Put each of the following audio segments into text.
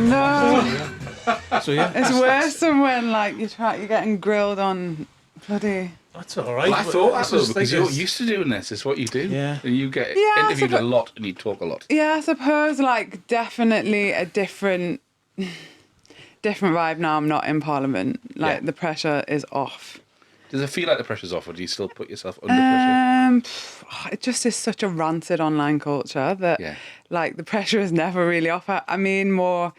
no. So yeah, It's worse than when like you're getting grilled on bloody. that's all right. Well, I thought that It's though, just because like you're this- used to doing this. It's what you do. Yeah. And you get Yeah, I interviewed a suppo- lot and you talk a lot. Yeah, I suppose like definitely a different vibe now. I'm not in Parliament. Like Yeah. the pressure is off. Does it feel like the pressure's off, or do you still put yourself under pressure? It just is such a rancid online culture that Yeah. like the pressure is never really off. I mean, more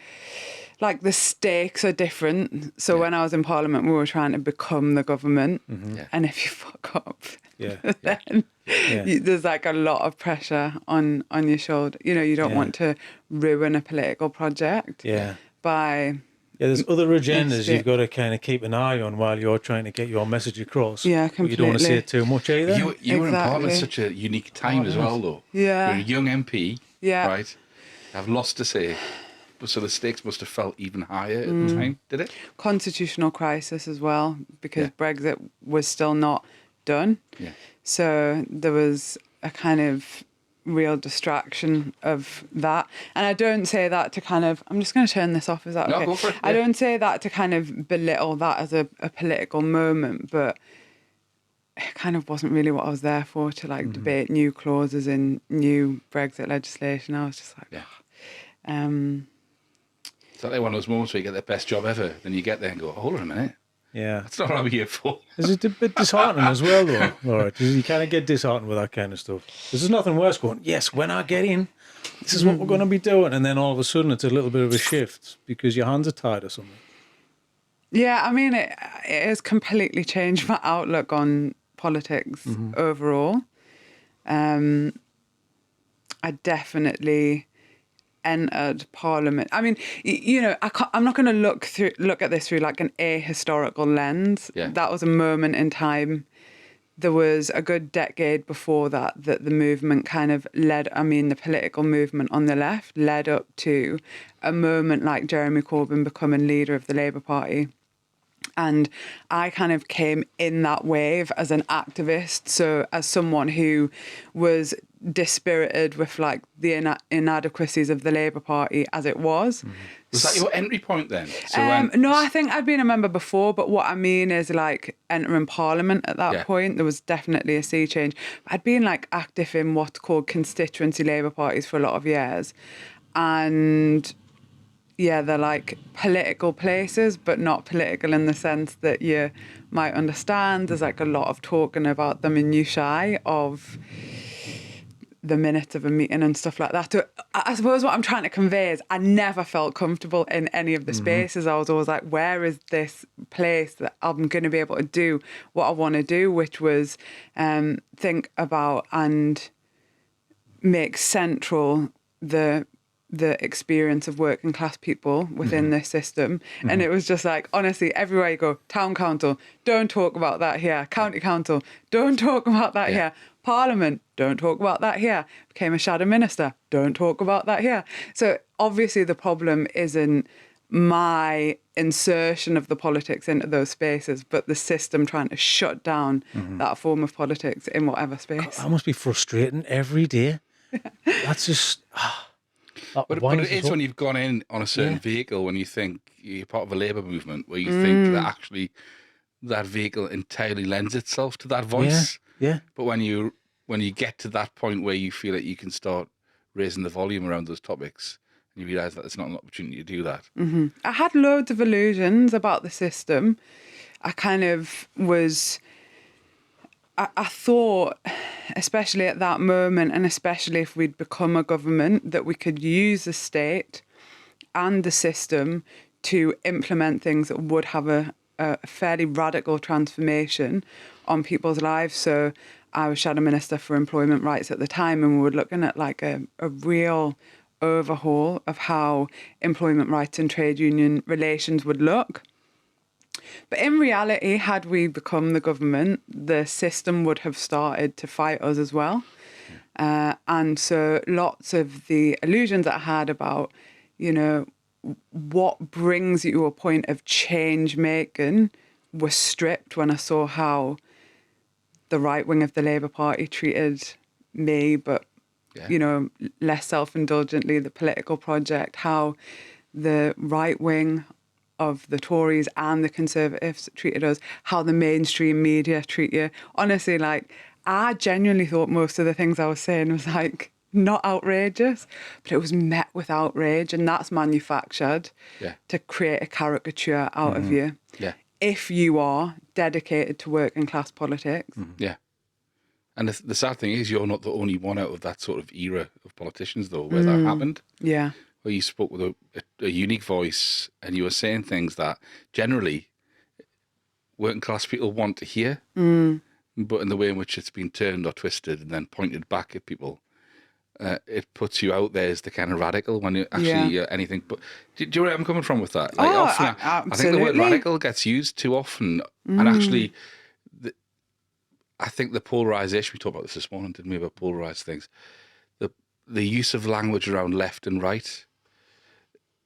like the stakes are different. So when I was in Parliament, we were trying to become the government, Yeah. and if you fuck up, Yeah. then Yeah. there's like a lot of pressure on your shoulder. You know, you don't Yeah. want to ruin a political project Yeah. by There's other agendas Yes, you've got to kind of keep an eye on while you're trying to get your message across. Yeah, But you don't want to say completely. it too much either. You were in Parliament Exactly. at such a unique time as well, though. Yeah. You're a young MP, Yeah. right? I've lost to say. But so the stakes must have felt even higher at the time, did it? constitutional crisis as well, because Yeah. Brexit was still not done. Yeah. So there was a kind of real distraction of that. And I don't say that to kind of, I'm just going to turn this off, is that No, okay? go for it, I yeah. don't say that to kind of belittle that as a political moment, but it kind of wasn't really what I was there for, to like debate new clauses in new Brexit legislation. I was just like, Yeah. It's like one of those moments where you get the best job ever, then you get there and go, hold on a minute, Yeah. that's not what I'm here for. Is it a bit disheartening as well, though, Laura? You kind of get disheartened with that kind of stuff. There's nothing worse going, yes, when I get in, this is what we're going to be doing. And then all of a sudden it's a little bit of a shift because your hands are tied or something. Yeah, I mean, it has completely changed my outlook on politics overall. I definitely entered Parliament. I mean, you know, I'm not going to look at this through like an ahistorical lens. Yeah. That was a moment in time. There was a good decade before that the movement kind of the political movement on the left led up to a moment like Jeremy Corbyn becoming leader of the Labour Party. And I kind of came in that wave as an activist. So as someone who was dispirited with like the inadequacies of the Labour Party as it was. Was that your entry point then? So No, I think I'd been a member before, but what I mean is like entering Parliament at that point, there was definitely a sea change. I'd been like active in what's called constituency Labour parties for a lot of years. And yeah, they're like political places, but not political in the sense that you might understand. There's like a lot of talking about the minutiae of the minutes of a meeting and stuff like that. So I suppose what I'm trying to convey is I never felt comfortable in any of the spaces. I was always like, where is this place that I'm going to be able to do what I want to do, which was think about and make central the experience of working class people within this system. And it was just like, honestly, everywhere you go, town council, don't talk about that here. County council, don't talk about that here. Parliament, don't talk about that here. Became a shadow minister, don't talk about that here. So obviously the problem isn't my insertion of the politics into those spaces, but the system trying to shut down that form of politics in whatever space. That must be frustrating every day. That's just... But it is when you've gone in on a certain vehicle, when you think you're part of a Labour movement, where you think that actually that vehicle entirely lends itself to that voice. Yeah. But when you get to that point where you feel that you can start raising the volume around those topics, and you realise that it's not an opportunity to do that. I had loads of illusions about the system. I kind of was... I thought, especially at that moment, and especially if we'd become a government, that we could use the state and the system to implement things that would have a fairly radical transformation on people's lives. So I was Shadow Minister for Employment Rights at the time, and we were looking at like a real overhaul of how employment rights and trade union relations would look. But in reality, had we become the government, the system would have started to fight us as well. And so lots of the illusions that I had about, you know, what brings you to a point of change making were stripped when I saw how the right wing of the Labour Party treated me, but, you know, less self-indulgently, the political project, how the right wing of the Tories and the Conservatives treated us, how the mainstream media treat you. Honestly, like, I genuinely thought most of the things I was saying was like not outrageous, but it was met with outrage, and that's manufactured to create a caricature out of you. Yeah. If you are dedicated to working class politics. Yeah. And the sad thing is, you're not the only one out of that sort of era of politicians, though, where that happened. Yeah. Where you spoke with a unique voice, and you were saying things that generally working class people want to hear, but in the way in which it's been turned or twisted and then pointed back at people, it puts you out there as the kind of radical when you actually anything. But do you know where I'm coming from with that? Like, often, I think the word radical gets used too often, and actually, I think the polarisation, we talked about this morning, didn't we, about polarised things, the use of language around left and right,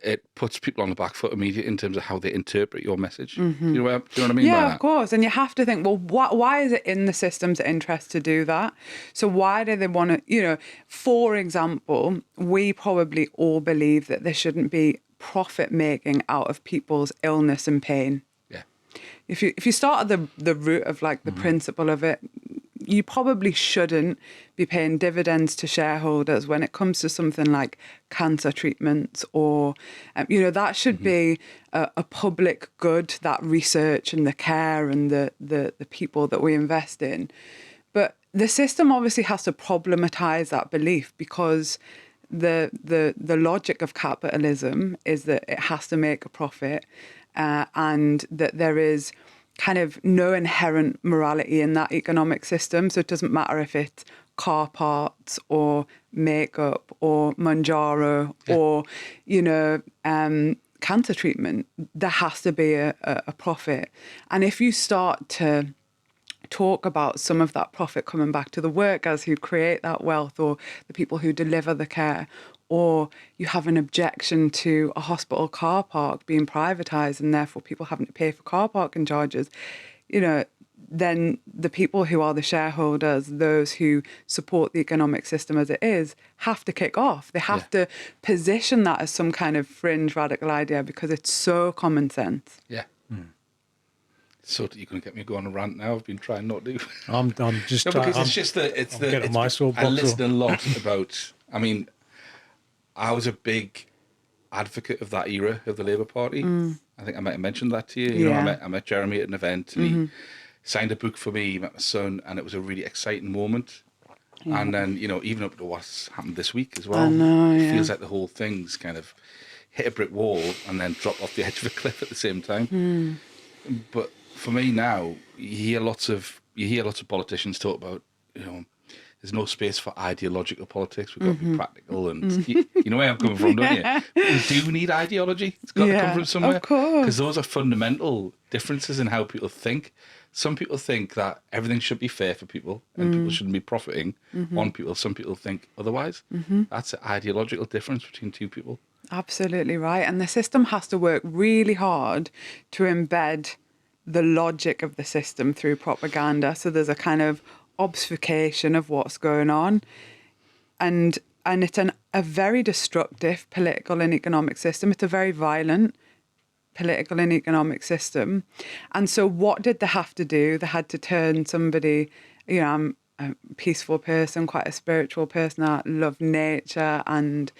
it puts people on the back foot immediately in terms of how they interpret your message. You know what I mean by that? Yeah, of course. And you have to think, well, why is it in the system's interest to do that? So why do they want to, for example, we probably all believe that there shouldn't be profit making out of people's illness and pain. Yeah. If you start at the root of like the principle of it, you probably shouldn't be paying dividends to shareholders when it comes to something like cancer treatments or, that should be a public good, that research and the care and the people that we invest in. But the system obviously has to problematize that belief, because the logic of capitalism is that it has to make a profit, and that there is kind of no inherent morality in that economic system. So it doesn't matter if it's car parts or makeup or Manjaro or, cancer treatment. There has to be a profit. And if you start to talk about some of that profit coming back to the workers who create that wealth, or the people who deliver the care, or you have an objection to a hospital car park being privatised and therefore people having to pay for car parking charges, then the people who are the shareholders, those who support the economic system as it is, have to kick off. They have to position that as some kind of fringe radical idea, because it's so common sense. Yeah. So you're going to get me going on a rant now. I've been trying not to. I'm just trying. Because I listen a lot about. I mean, I was a big advocate of that era of the Labour Party. I think I might have mentioned that to you. I met Jeremy at an event, and he signed a book for me. He met my son, and it was a really exciting moment. Yeah. And then, even up to what's happened this week as well. It feels like the whole thing's kind of hit a brick wall and then dropped off the edge of a cliff at the same time. But for me now, you hear lots of politicians talk about, there's no space for ideological politics. We've got to be practical, and you know where I'm coming from, don't you? We do need ideology. It's got to come from somewhere. Of course. Because those are fundamental differences in how people think. Some people think that everything should be fair for people and people shouldn't be profiting on people. Some people think otherwise. That's an ideological difference between two people. Absolutely right. And the system has to work really hard to embed the logic of the system through propaganda. So there's a kind of obfuscation of what's going on. And it's a very destructive political and economic system. It's a very violent political and economic system. And so what did they have to do? They had to turn somebody, I'm a peaceful person, quite a spiritual person. I love nature and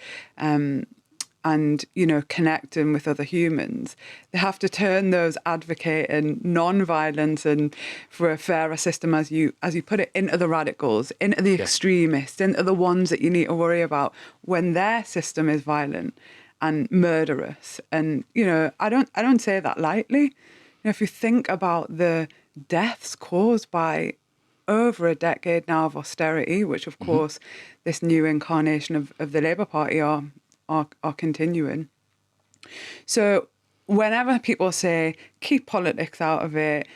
connecting with other humans. They have to turn those advocating non-violence and for a fairer system, as you put it, into the radicals, into the extremists, into the ones that you need to worry about when their system is violent and murderous. And, I don't say that lightly. If you think about the deaths caused by over a decade now of austerity, which of course this new incarnation of the Labour Party are continuing. So whenever people say, keep politics out of it,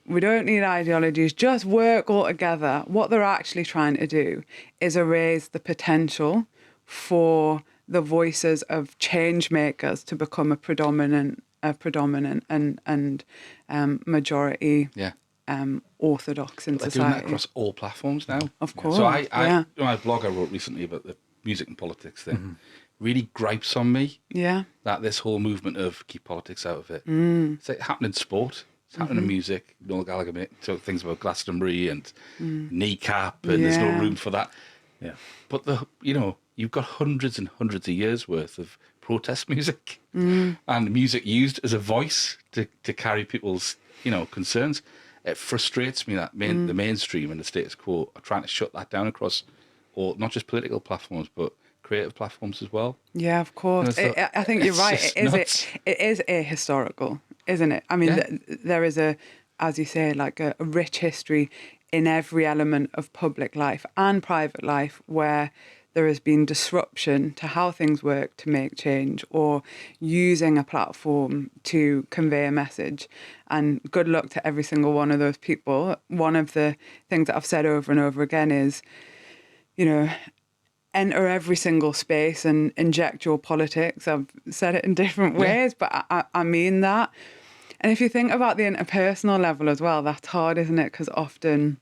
we don't need ideologies, just work all together, what they're actually trying to do is erase the potential for the voices of change makers to become a predominant and majority orthodox in society. They're doing that across all platforms now. Of course. So my blog I wrote recently about the music and politics thing, really gripes on me. Yeah. That this whole movement of keep politics out of it. It's like happening in sport. It's happening in music. Noel Gallagher talk things about Glastonbury and kneecap, and there's no room for that. Yeah. But you've got hundreds and hundreds of years worth of protest music and music used as a voice to carry people's concerns. It frustrates me that the mainstream and the status quo are trying to shut that down across all, not just political platforms, but creative platforms as well. Yeah, of course. I think you're right. It is ahistorical, isn't it? I mean, there is as you say, like a rich history in every element of public life and private life where there has been disruption to how things work to make change, or using a platform to convey a message. And good luck to every single one of those people. One of the things that I've said over and over again is, enter every single space and inject your politics. I've said it in different ways, but I mean that. And if you think about the interpersonal level as well, that's hard, isn't it? Because often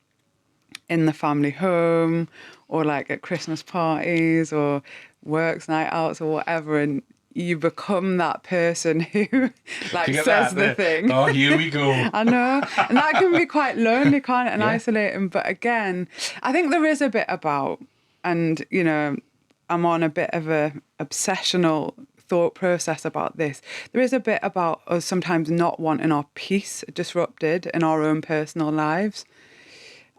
in the family home, or like at Christmas parties or works night outs or whatever, and you become that person who says the thing. Oh, here we go. I know. And that can be quite lonely, can't it, and isolating. But again, I think there is a bit about, and, I'm on a bit of a obsessional thought process about this. There is a bit about us sometimes not wanting our peace disrupted in our own personal lives.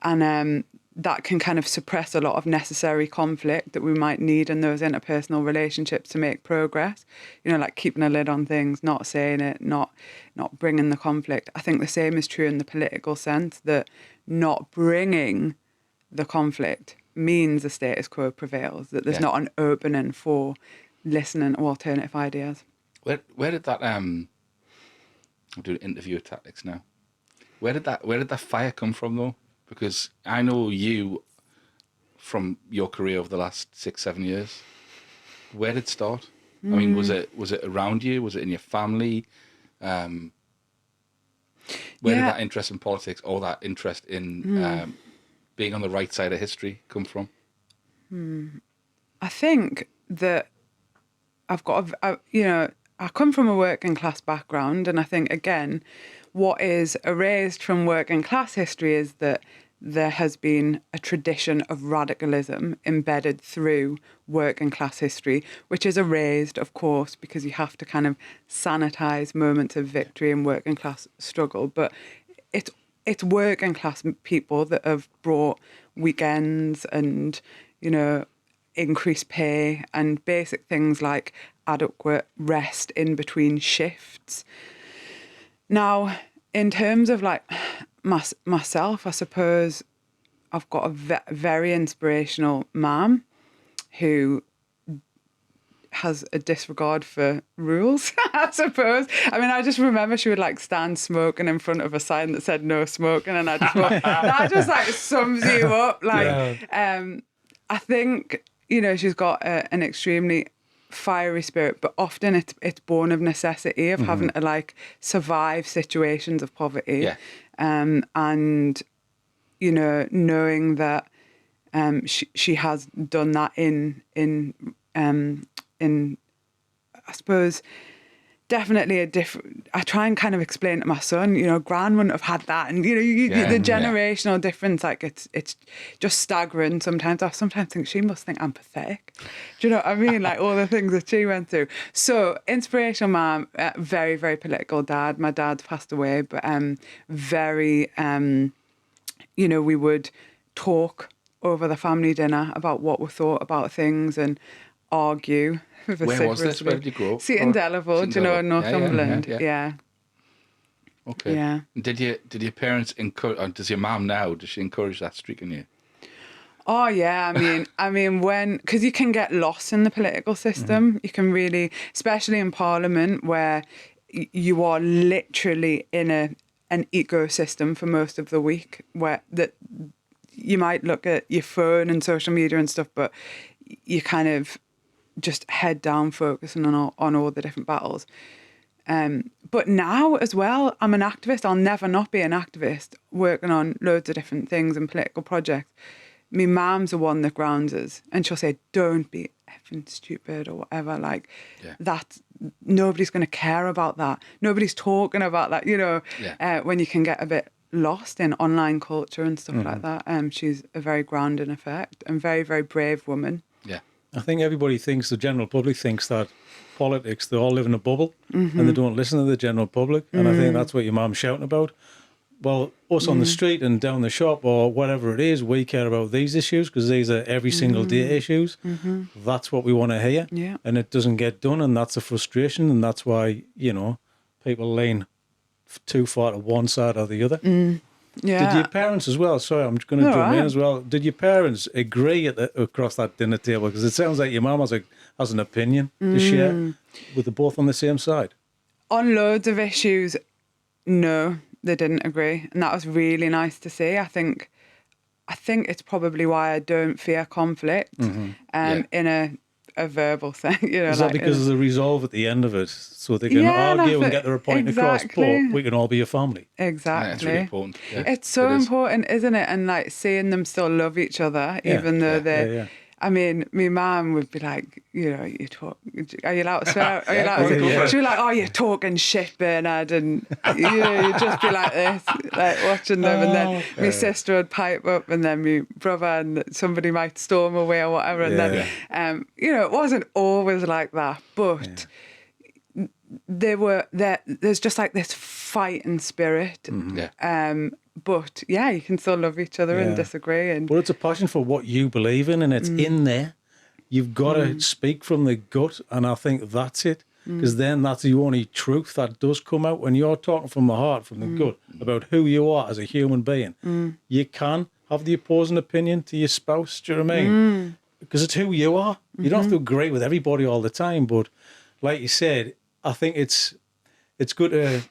And that can kind of suppress a lot of necessary conflict that we might need in those interpersonal relationships to make progress. Like keeping a lid on things, not saying it, not bringing the conflict. I think the same is true in the political sense, that not bringing the conflict means the status quo prevails, that there's not an opening for listening to alternative ideas. Where did that I'm doing interview tactics now. Where did that fire come from though? Because I know you from your career over the last 6-7 years. Where did it start? I mean, was it around you? Was it in your family? Where did that interest in politics or that interest in being on the right side of history come from? I think that I've got, I come from a working class background, and I think, again, what is erased from working class history is that there has been a tradition of radicalism embedded through working class history, which is erased, of course, because you have to kind of sanitize moments of victory in working class struggle. But it's working class people that have brought weekends and, increased pay and basic things like adequate rest in between shifts. Now, in terms of like myself, I suppose I've got a very inspirational mum who has a disregard for rules, I suppose. I mean, I just remember she would like stand smoking in front of a sign that said no smoking, and I just thought, that just like sums you up. Like, I think, she's got an extremely fiery spirit, but often it's born of necessity, of having to like survive situations of poverty, and knowing that she has done that in I suppose definitely a different. I try and kind of explain to my son, Gran wouldn't have had that, and the generational difference, like it's just staggering sometimes. I sometimes think she must think I'm pathetic. Do you know what I mean? Like all the things that she went through. So inspirational mum, very, very political dad. My dad's passed away, but very we would talk over the family dinner about what we thought about things and argue. Where was this? Where did you grow up? Seaton Delaval, do you know, in Northumberland? Yeah. Okay. Yeah. Did your parents encourage, or does your mum now, does she encourage that streak in you? Oh yeah, I mean, because you can get lost in the political system. You can really, especially in Parliament, where you are literally in an ecosystem for most of the week, where that you might look at your phone and social media and stuff, but you kind of just head down focusing on all the different battles. But now as well, I'm an activist. I'll never not be an activist, working on loads of different things and political projects. my mum's the one that grounds us, and she'll say, "Don't be effing stupid," or whatever. Like that, nobody's going to care about that. Nobody's talking about that. When you can get a bit lost in online culture and stuff like that. She's a very grounding effect and very, very brave woman. Yeah, I think everybody thinks, the general public thinks that politics, they all live in a bubble and they don't listen to the general public. And I think that's what your mum's shouting about. Well, us on the street and down the shop or whatever it is, we care about these issues because these are every single day issues. That's what we want to hear. Yeah. And it doesn't get done, and that's a frustration, and that's why, people lean too far to one side or the other. Yeah. Did your parents as well, sorry, I'm just going to jump in as well, did your parents agree across that dinner table? Because it sounds like your mum has an opinion to share. Were they both on the same side? On loads of issues, no, they didn't agree. And that was really nice to see. I think it's probably why I don't fear conflict in a verbal thing. Is that because of the resolve at the end of it? So they can argue and get their point across, but we can all be a family. Exactly. Yeah, it's really important. Yeah, it's so important, isn't it? And like seeing them still love each other, even though they're... I mean, my mum would be like, you talk. Are you allowed to swear? Are you allowed to? She'd be like, "Oh, you're talking shit, Bernard," and you'd just be like this, like watching them. And then my sister would pipe up, and then my brother, and somebody might storm away or whatever. And then, it wasn't always like that, but there's just like this fighting spirit. But you can still love each other and disagree. But it's a passion for what you believe in, and it's in there. You've got to speak from the gut, and I think that's it. Because then that's the only truth that does come out when you're talking from the heart, from the gut, about who you are as a human being. You can have the opposing opinion to your spouse, do you know what I mean? Because it's who you are. You don't have to agree with everybody all the time, but like you said, I think it's good to,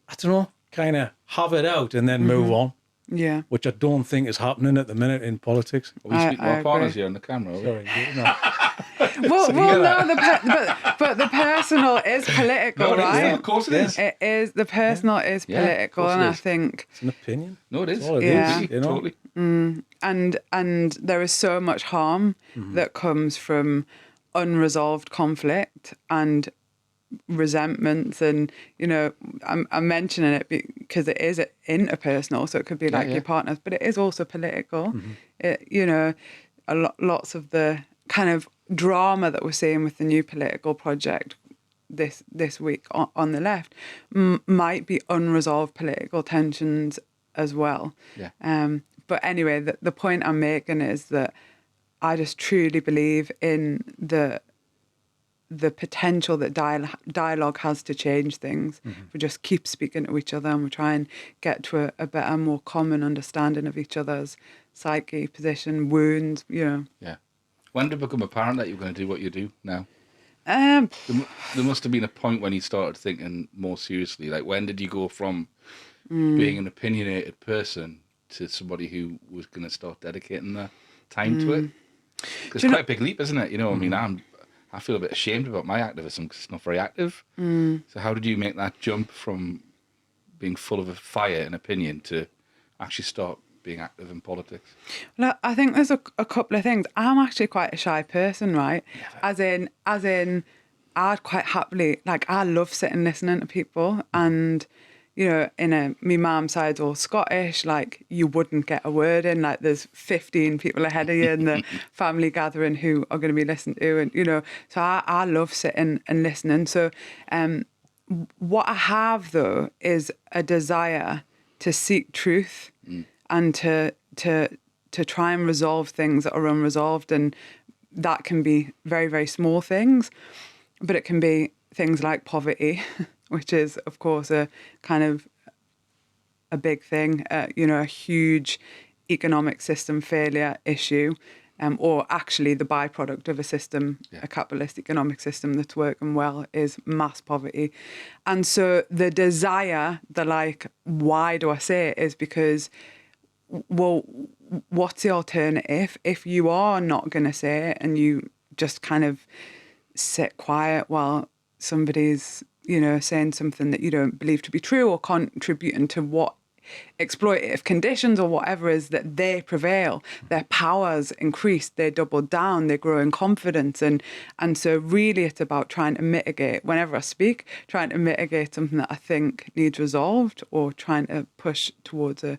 I don't know, kind of have it out and then move on. Yeah. Which I don't think is happening at the minute in politics. We speak to our partners here on the camera. Sorry, but the personal is political, right? Of course it is. It is. The personal is political, and I think it's an opinion. No, it is. It is, Totally. And there is so much harm that comes from unresolved conflict and resentments, and I'm mentioning it because it is interpersonal, so it could be like your partners, but it is also political. Lots of the kind of drama that we're seeing with the new political project this week on the left might be unresolved political tensions as well. But anyway, the point I'm making is that I just truly believe in the potential that dialogue has to change things. We just keep speaking to each other and we try and get to a better, more common understanding of each other's psyche, position, wounds, Yeah. When did it become apparent that you were going to do what you do now? There must have been a point when you started thinking more seriously. Like, when did you go from being an opinionated person to somebody who was going to start dedicating their time to it? Because it's quite a big leap, isn't it? I mean, I feel a bit ashamed about my activism because it's not very active. So how did you make that jump from being full of a fire and opinion to actually start being active in politics? Well, I think there's a couple of things. I'm actually quite a shy person, right? As in, I'd quite happily, like, I love sitting listening to people, and my mum's side's all Scottish, like, you wouldn't get a word in, like, there's 15 people ahead of you in the family gathering who are going to be listened to, and so I love sitting and listening. So what I have, though, is a desire to seek truth and to try and resolve things that are unresolved, and that can be very, very small things, but it can be things like poverty, which is, of course, a kind of a big thing, a huge economic system failure issue, or actually the byproduct of a system, a capitalist economic system that's working well, is mass poverty. And so the desire, why do I say it, is because, well, what's the alternative? If you are not going to say it and you just kind of sit quiet while somebody's saying something that you don't believe to be true or contributing to what exploitative conditions or whatever is that they prevail, their powers increase, they double down, they grow in confidence. And so really it's about trying to mitigate, whenever I speak, trying to mitigate something that I think needs resolved, or trying to push towards a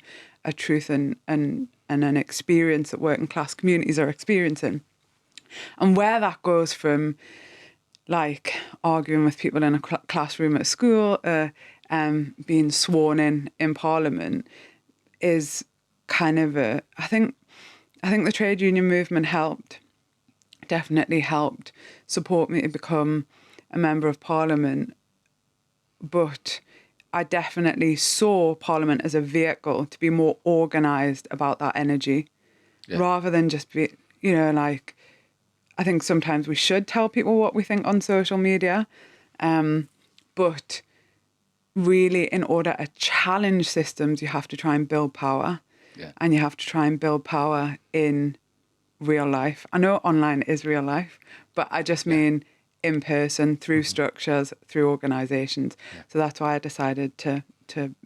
truth and an experience that working class communities are experiencing. And where that goes from like arguing with people in a classroom at school, being sworn in Parliament, is kind of I think the trade union movement definitely helped support me to become a member of Parliament. But I definitely saw Parliament as a vehicle to be more organised about that energy, rather than just be, like, I think sometimes we should tell people what we think on social media, but really in order to challenge systems, you have to try and build power, and you have to try and build power in real life. I know online is real life, but I just mean in person, through structures, through organisations. So that's why I decided to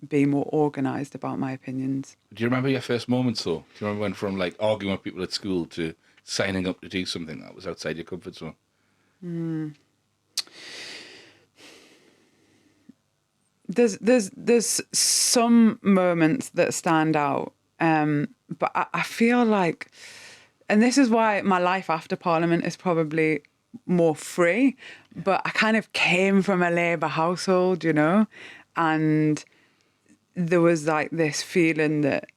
be more organised about my opinions. Do you remember your first moments, though? Do you remember when from like arguing with people at school to signing up to do something that was outside your comfort zone? There's some moments that stand out, but I feel like, and this is why my life after Parliament is probably more free, but I kind of came from a Labour household, and there was like this feeling that,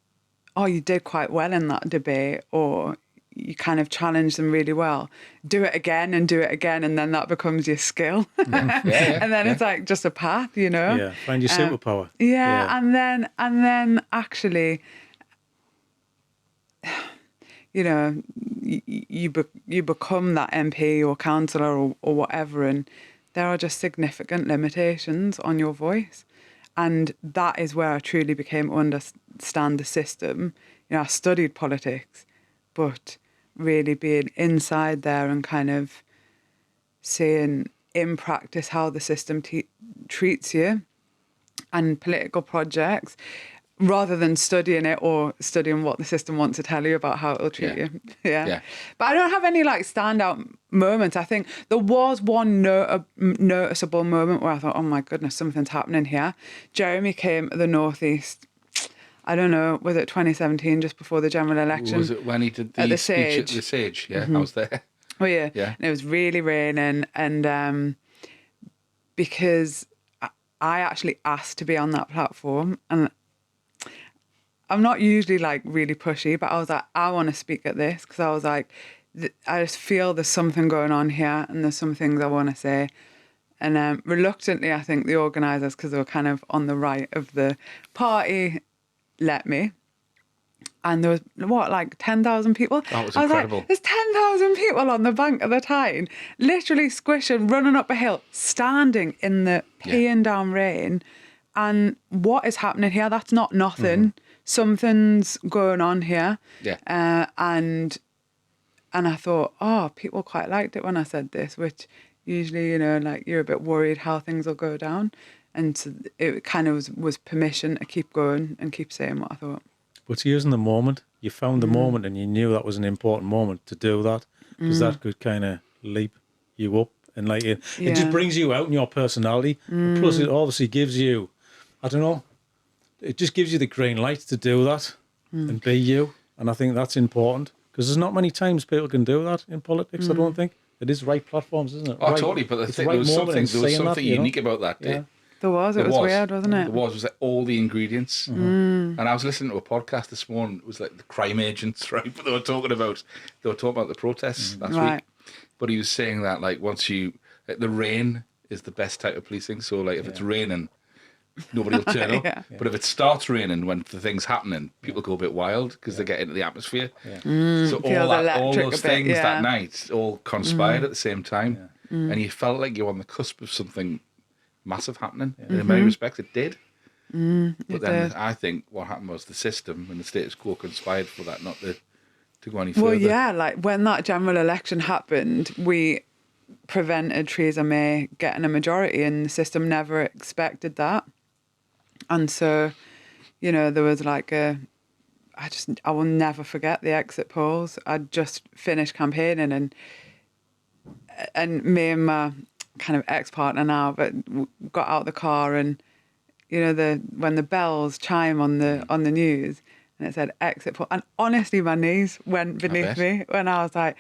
oh, you did quite well in that debate, or you kind of challenge them really well. Do it again and do it again, and then that becomes your skill. And then it's like just a path, Yeah, find your superpower. And then actually, you become that MP or councillor or whatever, and there are just significant limitations on your voice. And that is where I truly became to understand the system. I studied politics, but really being inside there and kind of seeing in practice how the system treats you and political projects, rather than studying it or studying what the system wants to tell you about how it'll treat you. But I don't have any like standout moments. I think there was one noticeable moment where I thought, oh my goodness, something's happening here. Jeremy came to the North East, I don't know, was it 2017, just before the general election? Was it when he did the speech at the Sage? Yeah, I was there. Oh yeah. And it was really raining, and because I actually asked to be on that platform, and I'm not usually like really pushy, but I was like, I want to speak at this, because I was like, I just feel there's something going on here, and there's some things I want to say. And reluctantly, I think the organisers, because they were kind of on the right of the party, let me. And there was, like 10,000 people? That was incredible. Like, there's 10,000 people on the bank of the Tyne, literally squishing, running up a hill, standing in the peeing down rain. And what is happening here? That's not nothing. Something's going on here. And I thought, oh, people quite liked it when I said this, which usually, like you're a bit worried how things will go down. And so it kind of was permission to keep going and keep saying what I thought. But using the moment, you found the moment, and you knew that was an important moment to do that, because that could kind of leap you up, and like it just brings you out in your personality. Plus, it obviously gives you, I don't know, it just gives you the green light to do that and be you. And I think that's important, because there's not many times people can do that in politics. I don't think it is right platforms, isn't it? Oh, totally. But there was something unique about that day. Yeah. There was. It was weird, wasn't it? There was like all the ingredients. And I was listening to a podcast this morning. It was like the crime agents, right? But they were talking about the protests last week. But he was saying that like once the rain is the best type of policing. So like if it's raining, nobody will turn up. But if it starts raining when the thing's happening, people go a bit wild because they get into the atmosphere. So all those things that night all conspired at the same time, and you felt like you're on the cusp of something massive happening. And in many respects it did. But then I think what happened was the system and the status quo conspired for that not to go any further. Well, like when that general election happened, we prevented Theresa May getting a majority, and the system never expected that. And so there was like I will never forget the exit polls. I'd just finished campaigning and me and my kind of ex-partner now, but got out of the car and, when the bells chime on the news and it said exit poll, and honestly my knees went beneath me when I was like,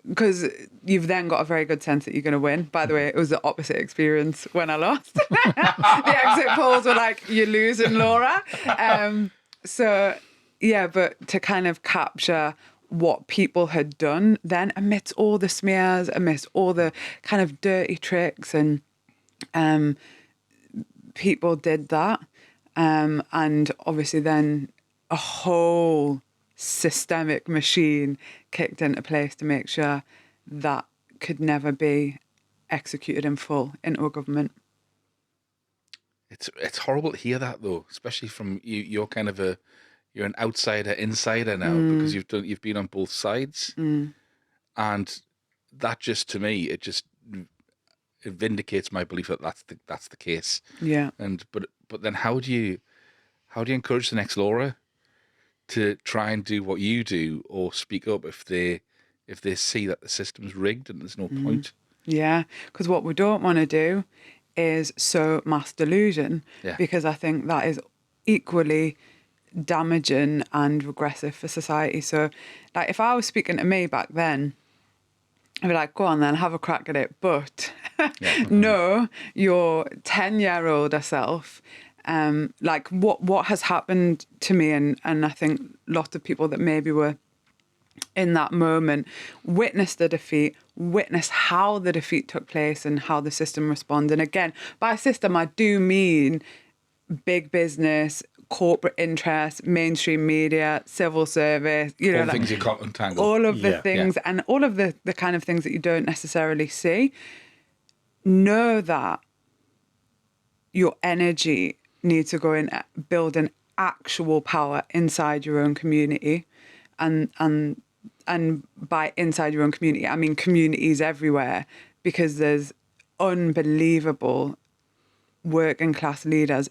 because you've then got a very good sense that you're going to win. By the way, it was the opposite experience when I lost. The exit polls were like, you're losing, Laura. So, yeah, but to kind of capture what people had done then amidst all the smears, amidst all the kind of dirty tricks, and people did that. And obviously then a whole systemic machine kicked into place to make sure that could never be executed in full into a government. It's horrible to hear that though, especially from you. You're kind of you're an outsider insider now because you've been on both sides, and that just, to me, it vindicates my belief that that's the case. Yeah. And but then how do you encourage the next Laura to try and do what you do, or speak up if they see that the system's rigged and there's no point? Yeah, because what we don't want to do is sow mass delusion, because I think that is equally damaging and regressive for society. So, like, if I was speaking to me back then, I'd be like, go on then, have a crack at it. But no, your 10-year-old self, like what has happened to me, and I think lots of people that maybe were in that moment witnessed the defeat, witnessed how the defeat took place and how the system responded. And again, by system, I do mean big business, corporate interests, mainstream media, civil service, all the things you can't untangle. All of the things and all of the kind of things that you don't necessarily see. Know that your energy needs to go in building actual power inside your own community. And by inside your own community, I mean communities everywhere, because there's unbelievable working class leaders,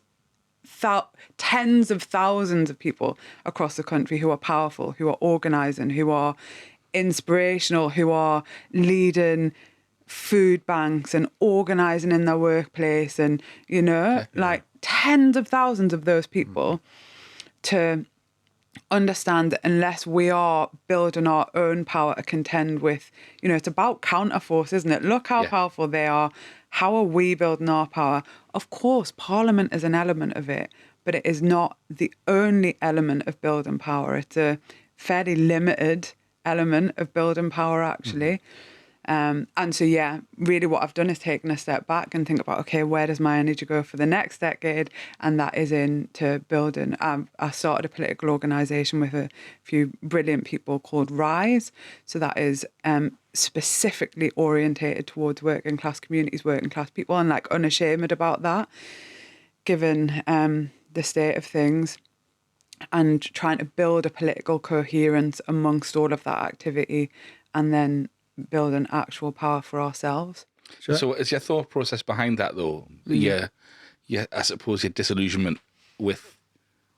tens of thousands of people across the country who are powerful, who are organising, who are inspirational, who are leading food banks and organising in their workplace, and like tens of thousands of those people to understand that unless we are building our own power to contend with, it's about counterforce, isn't it? Look how powerful they are. How are we building our power? Of course, Parliament is an element of it, but it is not the only element of building power. It's a fairly limited element of building power, actually. And so, really what I've done is taken a step back and think about, okay, where does my energy go for the next decade? And that is into building. I started a political organisation with a few brilliant people called Rise. So that is specifically orientated towards working class communities, working class people, and like unashamed about that, given the state of things, and trying to build a political coherence amongst all of that activity, and then build an actual power for ourselves. Sure. So is your thought process behind that though? I suppose your disillusionment with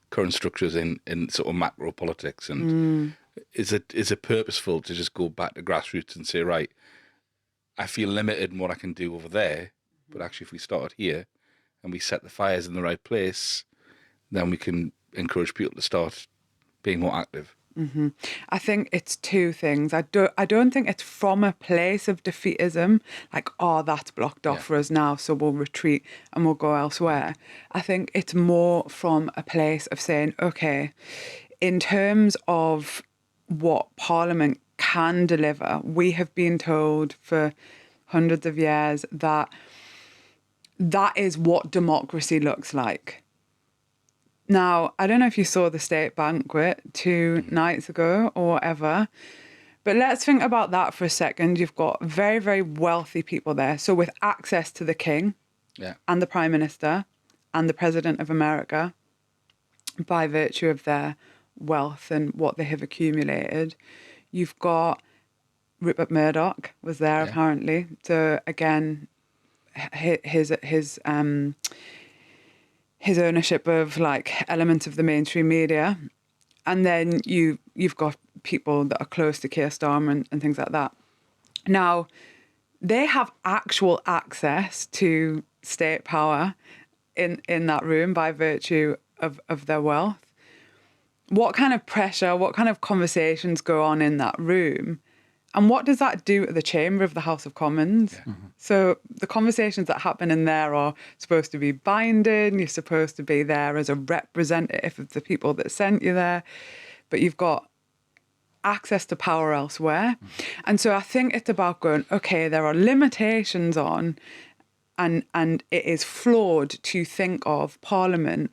current structures in sort of macro politics, and is it purposeful to just go back to grassroots and say, right, I feel limited in what I can do over there, but actually if we start here and we set the fires in the right place, then we can encourage people to start being more active? Mm-hmm. I think it's two things. I don't think it's from a place of defeatism, like, oh, that's blocked off for us now, so we'll retreat and we'll go elsewhere. I think it's more from a place of saying, okay, in terms of what Parliament can deliver, we have been told for hundreds of years that that is what democracy looks like. Now, I don't know if you saw the state banquet 2 nights ago or whatever, but let's think about that for a second. You've got very, very wealthy people there. So with access to the king and the Prime Minister and the President of America, by virtue of their wealth and what they have accumulated. You've got Rupert Murdoch was there apparently. So again, his his ownership of like elements of the mainstream media. And then you've got people that are close to Keir Starmer and things like that. Now, they have actual access to state power in that room by virtue of their wealth. What kind of pressure, what kind of conversations go on in that room? And what does that do to the chamber of the House of Commons? Yeah. Mm-hmm. So the conversations that happen in there are supposed to be binding. You're supposed to be there as a representative of the people that sent you there. But you've got access to power elsewhere. Mm-hmm. And so I think it's about going, okay, there are limitations on, and it is flawed to think of Parliament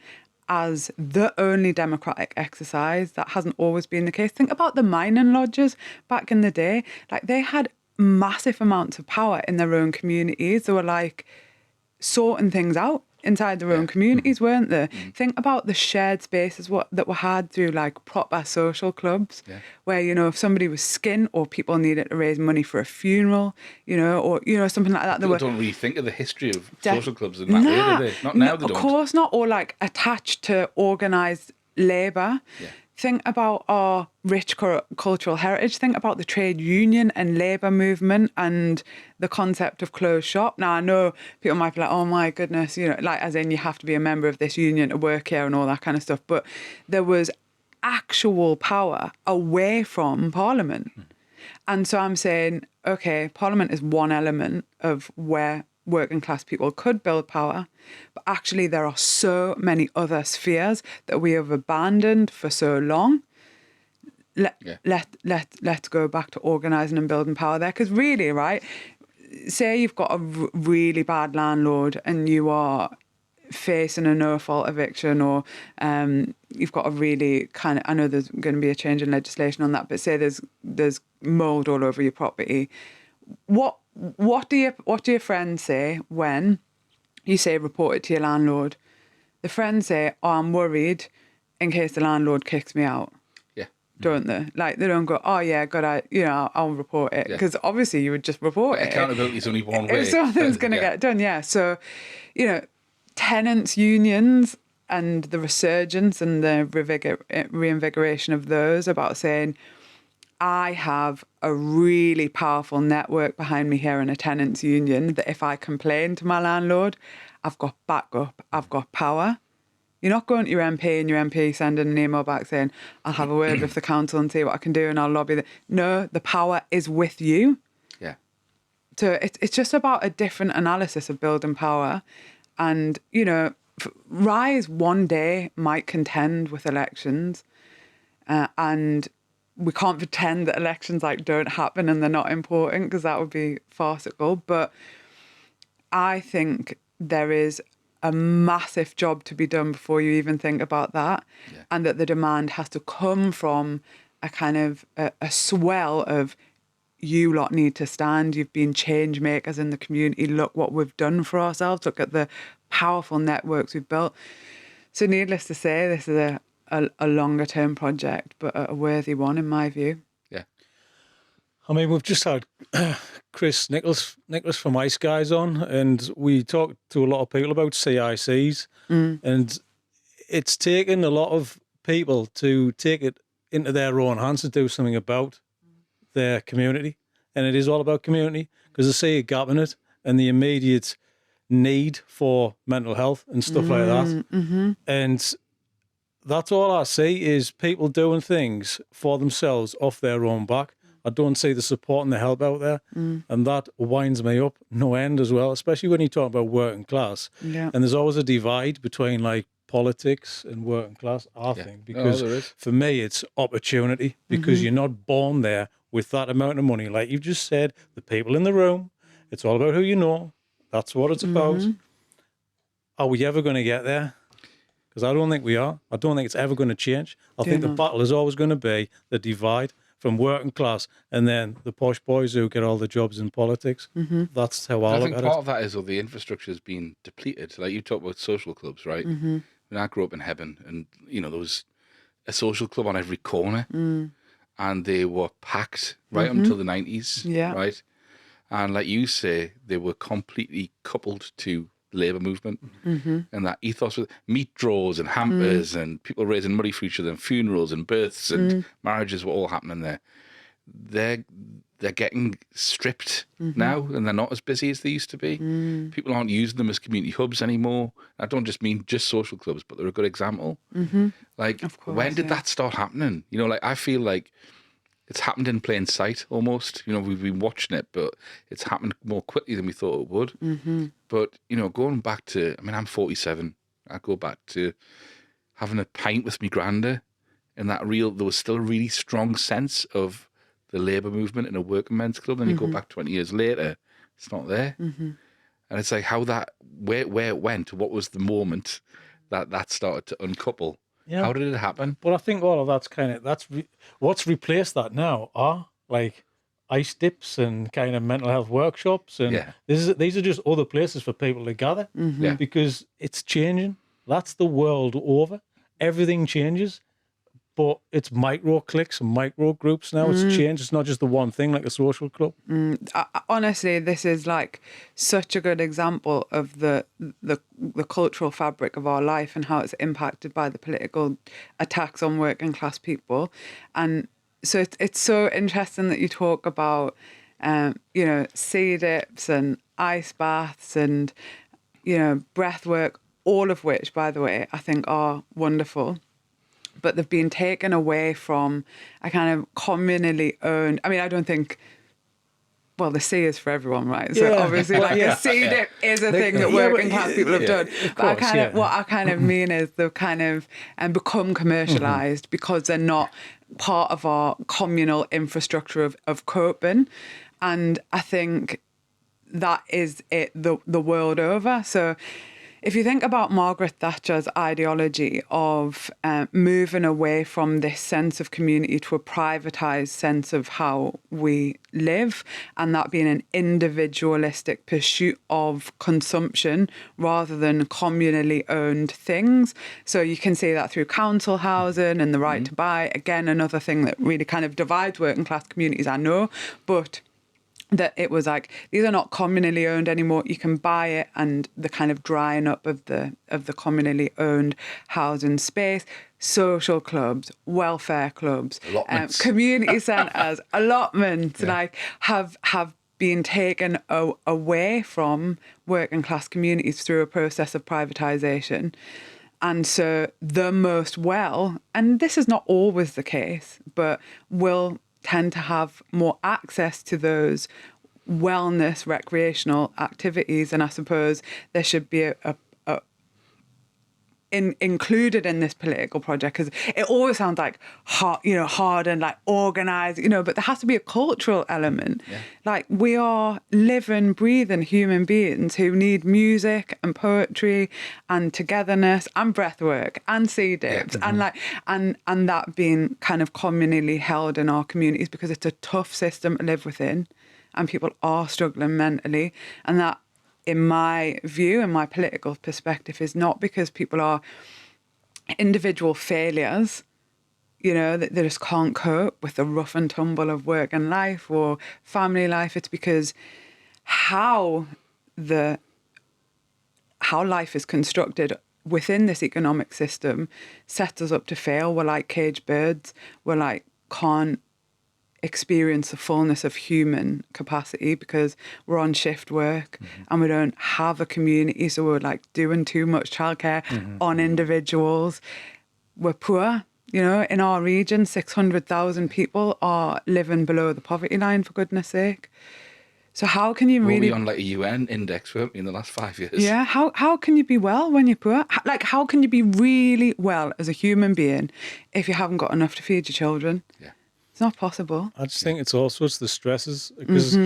as the only democratic exercise. That hasn't always been the case. Think about the mining lodges back in the day. Like, they had massive amounts of power in their own communities. They were like sorting things out inside their own communities, weren't they? Think about the shared spaces that were had through like proper social clubs, where, you know, if somebody was skint or people needed to raise money for a funeral, you know, or, you know, something like that. People don't really think of the history of social clubs in that way, do they? Not now, they don't. Of course not. Or like attached to organised labour. Yeah. Think about our rich cultural heritage. Think about the trade union and labour movement and the concept of closed shop. Now, I know people might be like, oh my goodness, you know, like, as in you have to be a member of this union to work here and all that kind of stuff. But there was actual power away from Parliament. And so I'm saying, okay, Parliament is one element of where working class people could build power, but actually there are so many other spheres that we have abandoned for so long. Let's go back to organising and building power there. Because really, right, say you've got a really bad landlord and you are facing a no-fault eviction, or you've got a really kind of, I know there's going to be a change in legislation on that, but say there's mould all over your property. What do your friends say when you say report it to your landlord? The friends say, oh, I'm worried in case the landlord kicks me out. Yeah. Don't they? Like, they don't go, oh yeah, I'll report it. Because obviously you would just report it. Accountability is only one way. If something's going to get done, yeah. So, you know, tenants' unions and the resurgence and the reinvigoration of those about saying, I have a really powerful network behind me here in a tenants' union that if I complain to my landlord, I've got backup, I've got power. You're not going to your MP and your MP sending an email back saying, I'll have a word with the council and see what I can do and I'll lobby. No, the power is with you. Yeah. So it's just about a different analysis of building power. And, you know, Rise one day might contend with elections and we can't pretend that elections like don't happen and they're not important, because that would be farcical. But I think there is a massive job to be done before you even think about that. Yeah. And that the demand has to come from a kind of a swell of, you lot need to stand. You've been change makers in the community. Look what we've done for ourselves. Look at the powerful networks we've built. So needless to say, this is a longer term project, but a worthy one in my view. Yeah. I mean, we've just had Chris Nicholas from Ice Guys on, and we talked to a lot of people about CICs, and it's taken a lot of people to take it into their own hands to do something about their community. And it is all about community, because I see a gap in it and the immediate need for mental health and stuff like that. Mm-hmm. And that's all I see is people doing things for themselves off their own back. I don't see the support and the help out there. And that winds me up no end as well, especially when you talk about working class. Yeah. And there's always a divide between like politics and working class, I think, because for me it's opportunity, because you're not born there with that amount of money. Like you've just said, the people in the room, it's all about who you know. That's what it's about. Are we ever going to get there? Because I don't think we are. I don't think it's ever going to change. I think the battle is always going to be the divide from working class and then the posh boys who get all the jobs in politics. That's how I look at it. I think part of that is the infrastructure has been depleted. Like you talk about social clubs, right? When I grew up in Hebburn, and you know there was a social club on every corner, and they were packed right until the 90s, right? And like you say, they were completely coupled to the Labour movement and that ethos with meat draws and hampers and people raising money for each other and funerals and births and marriages were all happening there. They're getting stripped now, and they're not as busy as they used to be. People aren't using them as community hubs anymore. I don't just mean just social clubs, but they're a good example. Like, of course, when did that start happening? You know, like, I feel like it's happened in plain sight almost. You know, we've been watching it, but it's happened more quickly than we thought it would. But, you know, going back to, I mean, I'm 47. I go back to having a pint with me granda, and there was still a really strong sense of the Labour movement in a working men's club. Then you go back 20 years later, it's not there. And it's like where it went, what was the moment that started to uncouple? Yeah. How did it happen? Well, I think all of that's what's replaced that now are like ice dips and kind of mental health workshops. And these are just other places for people to gather because it's changing. That's the world over. Everything changes. But it's micro cliques and micro groups now. It's changed. It's not just the one thing like a social club. Honestly, this is like such a good example of the cultural fabric of our life and how it's impacted by the political attacks on working class people. And so it's so interesting that you talk about, you know, sea dips and ice baths and, you know, breath work, all of which, by the way, I think are wonderful. But they've been taken away from a kind of communally owned. I mean, I don't think. Well, the sea is for everyone, right? So obviously, the sea dip is a thing that working class people have done. But what I kind of mean is they've kind of become commercialised because they're not part of our communal infrastructure of coping, and I think that is it the world over. So. If you think about Margaret Thatcher's ideology of moving away from this sense of community to a privatised sense of how we live, and that being an individualistic pursuit of consumption rather than communally owned things. So you can see that through council housing and the right to buy. Again, another thing that really kind of divides working class communities, I know, but that it was like, these are not communally owned anymore. You can buy it, and the kind of drying up of the communally owned housing space, social clubs, welfare clubs, community centres, allotments, like have been taken away from working class communities through a process of privatisation. And so the most and this is not always the case, but will tend to have more access to those wellness, recreational activities. And I suppose there should be included in this political project, because it always sounds like hard and like organised, but there has to be a cultural element. Yeah. Like, we are living, breathing human beings who need music and poetry and togetherness and breathwork and sea dips and that being kind of communally held in our communities, because it's a tough system to live within and people are struggling mentally. And that, in my view, in my political perspective, is not because people are individual failures, that they just can't cope with the rough and tumble of work and life or family life. It's because how life is constructed within this economic system sets us up to fail. We're like caged birds. We're like, can't experience the fullness of human capacity because we're on shift work and we don't have a community, so we're like doing too much childcare on individuals. We're poor, in our region 600,000 people are living below the poverty line, for goodness sake. So how can you really... We're on like a UN index, weren't we, in the last 5 years? Yeah, how can you be well when you're poor? Like, how can you be really well as a human being if you haven't got enough to feed your children? Yeah. It's not possible. I just think it's the stresses, because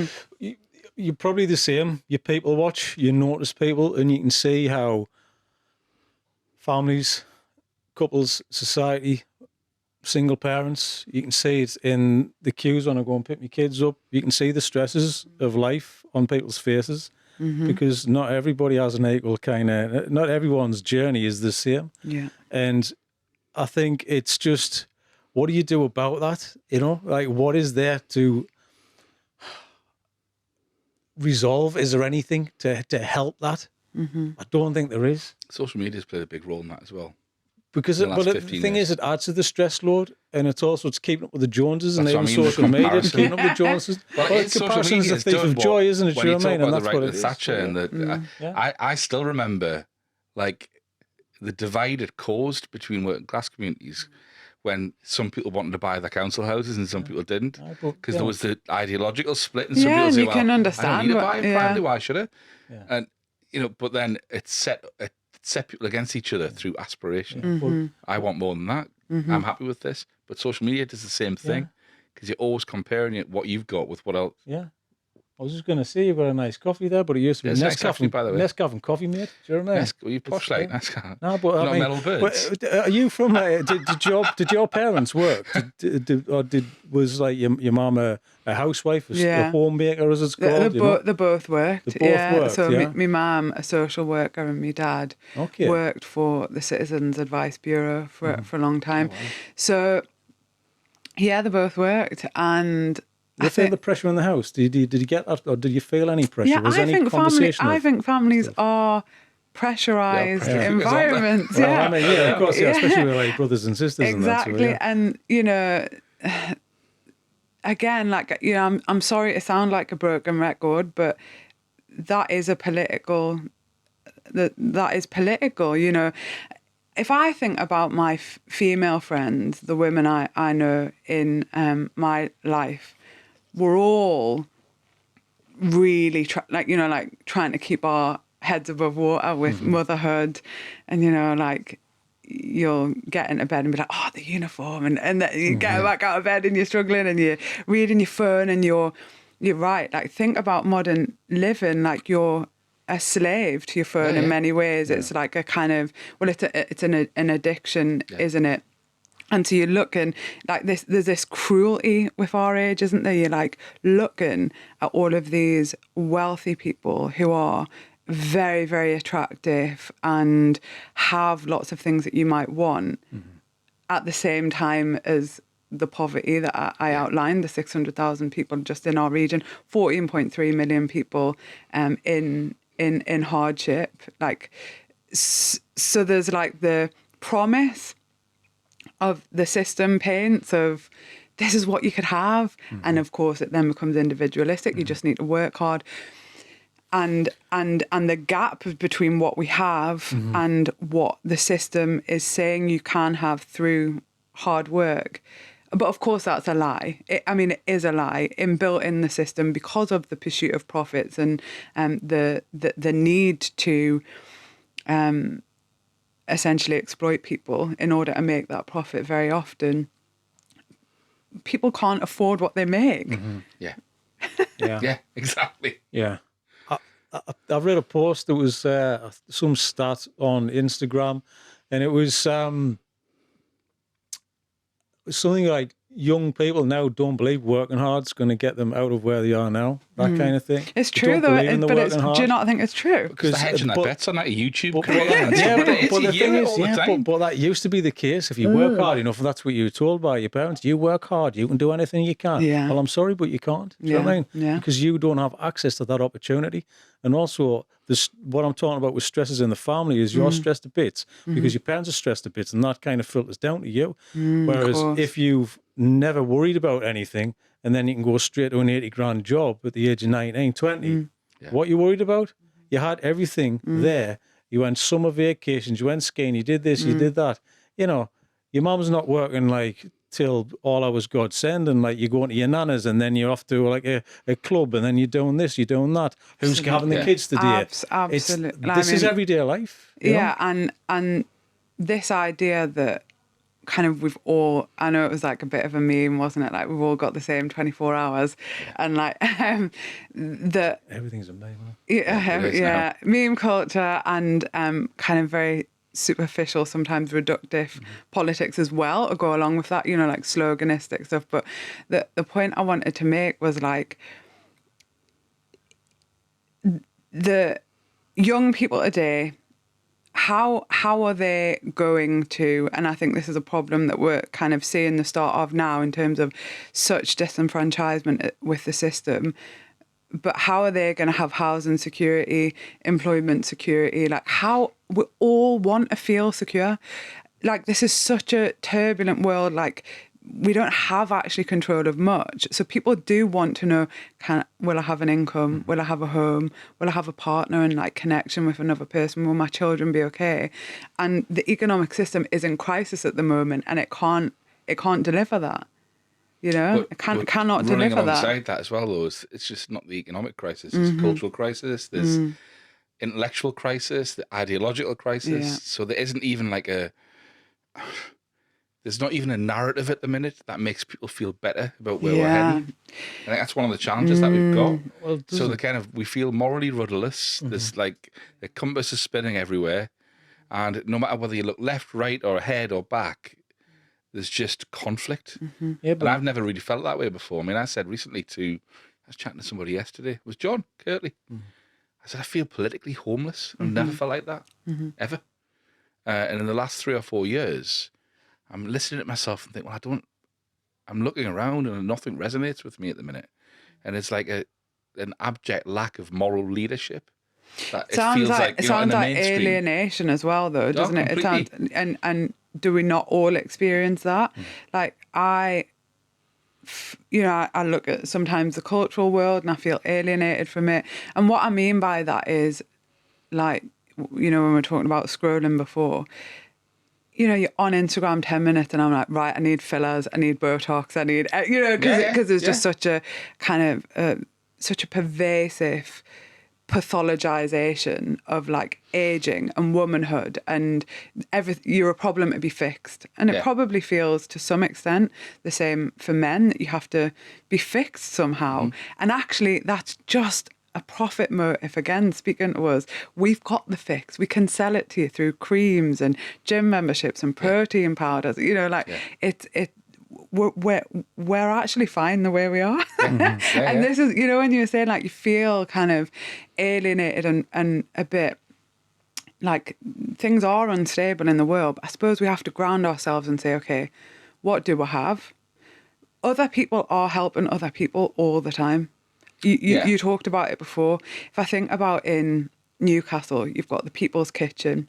you're probably the same. You people watch, you notice people, and you can see how families, couples, society, single parents, you can see it in the queues when I go and pick my kids up. You can see the stresses of life on people's faces, because not everybody has an equal not everyone's journey is the same. Yeah. And I think it's just... what do you do about that? Like, what is there to resolve? Is there anything to help that? I don't think there is. Social media's played a big role in that as well. Because In the last the 15 thing years. is, it adds to the stress load, and it's keeping up with the Joneses, and That's what even I mean, the social media comparison. keeping up with the Joneses. Well, it's social comparison media is a has thief done of what- joy, isn't it? When Do you you know talk what I mean? about And the that's right what it with is. Thatcher and the, I still remember, like, the divide it caused between working class communities when some people wanted to buy their council houses and some people didn't, because there was the ideological split, and some Yeah, people and say, you "Well, can I don't understand need to what- buy it yeah. privately. Why should I?" Yeah. And but then it set people against each other through aspiration. Mm-hmm. I want more than that. I'm happy with this. But social media does the same thing, because you're always comparing what you've got with what else. Yeah. I was just going to say you've got a nice coffee there, but it used to be It's nice coffee, by the way. Nescafe and coffee, mate. Do you know what I mean? Are you posh like that? No, but I Not mean, metal birds. but, are you from? Did your parents work? Was like your mum a housewife, a homemaker, as it's called? They both worked. They both worked, So yeah. my mum, a social worker, and my dad worked for the Citizens Advice Bureau for a long time. wow. So, yeah, they both worked, and Did you feel the pressure in the house? Did you get that, or did you feel any pressure? yeah, Was I any think conversation? I think families are pressurized environments. Well, I mean, of course, especially with like brothers and sisters. Exactly, and that, so, and again, like I'm sorry to sound like a broken record, but that is political. That is political. If I think about my female friends, the women I know in my life, we're all really trying to keep our heads above water with motherhood, and you'll get into bed and be like, oh, the uniform, and then you get back out of bed and you're struggling and you're reading your phone and you're right. Like, think about modern living, like you're a slave to your phone in many ways. It's like a kind of, it's an addiction, isn't it? And so you're looking like this, there's this cruelty with our age, isn't there? You're like looking at all of these wealthy people who are very, very attractive and have lots of things that you might want at the same time as the poverty that I outlined, the 600,000 people just in our region, 14.3 million people in hardship. Like, so there's like the promise of the system paints of this is what you could have, and of course it then becomes individualistic. You just need to work hard, and the gap between what we have and what the system is saying you can have through hard work. But of course that's a lie. It is a lie inbuilt in the system because of the pursuit of profits and the need to essentially exploit people in order to make that profit. Very often people can't afford what they make. Yeah, exactly. Yeah. I read a post that was some stat on Instagram, and it was something like young people now don't believe working hard's going to get them out of where they are now. That kind of thing. It's true though, but do you not think it's true? Because they're hedging their bets on that YouTube career. But the thing is, but that used to be the case. If you work hard enough, that's what you were told by your parents. You work hard, you can do anything you can. Yeah. Well, I'm sorry, but you can't. Do you know what I mean? Yeah. Because you don't have access to that opportunity. And also, what I'm talking about with stresses in the family is you're stressed to bits because your parents are stressed to bits, and that kind of filters down to you. Whereas if you've never worried about anything, and then you can go straight to an 80 grand job at the age of 19, 20. What you worried about? You had everything there. You went summer vacations, you went skiing, you did this, you did that. Your mum's not working like till all hours God send, and like you're going to your nana's, and then you're off to like a club, and then you're doing this, you're doing that. Who's having the kids today? Absolutely. This is everyday life. You know? And this idea that kind of we've all, I know it was like a bit of a meme, wasn't it? Like we've all got the same 24 hours and like that everything's a meme. Meme culture and kind of very superficial, sometimes reductive politics as well, or go along with that, like sloganistic stuff. But the point I wanted to make was like the young people today, how are they going to, and I think this is a problem that we're kind of seeing the start of now in terms of such disenfranchisement with the system, but how are they going to have housing security, employment security? Like, how we all want to feel secure. Like, this is such a turbulent world. Like, we don't have actually control of much. So people do want to know, will I have an income? Will I have a home? Will I have a partner and like connection with another person? Will my children be okay? And the economic system is in crisis at the moment, and it can't deliver that. You know, it cannot deliver that. Running alongside that as well, though, it's just not the economic crisis. There's a cultural crisis. There's intellectual crisis, the ideological crisis. Yeah. So there isn't even like there's not even a narrative at the minute that makes people feel better about where we're heading. I think that's one of the challenges that we've got. Well, so we feel morally rudderless. There's like the compass is spinning everywhere, and no matter whether you look left, right, or ahead or back, there's just conflict. Yeah, but I've never really felt that way before. I mean, I said recently I was chatting to somebody yesterday. It was John Kirtley. I said, I feel politically homeless. I've never felt like that, ever. And in the last 3 or 4 years, I'm listening to myself and think, well, I'm looking around and nothing resonates with me at the minute. And it's like an abject lack of moral leadership. It sounds like alienation as well, though, doesn't it? It sounds, and do we not all experience that? Like I look at sometimes the cultural world and I feel alienated from it. And what I mean by that is, like, when we're talking about scrolling before, you're on Instagram 10 minutes and I'm like, right, I need fillers, I need Botox, I need, because there's just such a kind of, such a pervasive pathologization of like aging and womanhood and you're a problem to be fixed. And it probably feels to some extent the same for men, that you have to be fixed somehow. And actually that's just a profit motive. Again, speaking to us, we've got the fix. We can sell it to you through creams and gym memberships and protein powders. We're actually fine the way we are. And this is, when you were saying like you feel kind of alienated and a bit like things are unstable in the world. I suppose we have to ground ourselves and say, okay, what do I have? Other people are helping other people all the time. You talked about it before. If I think about in Newcastle, you've got the People's Kitchen.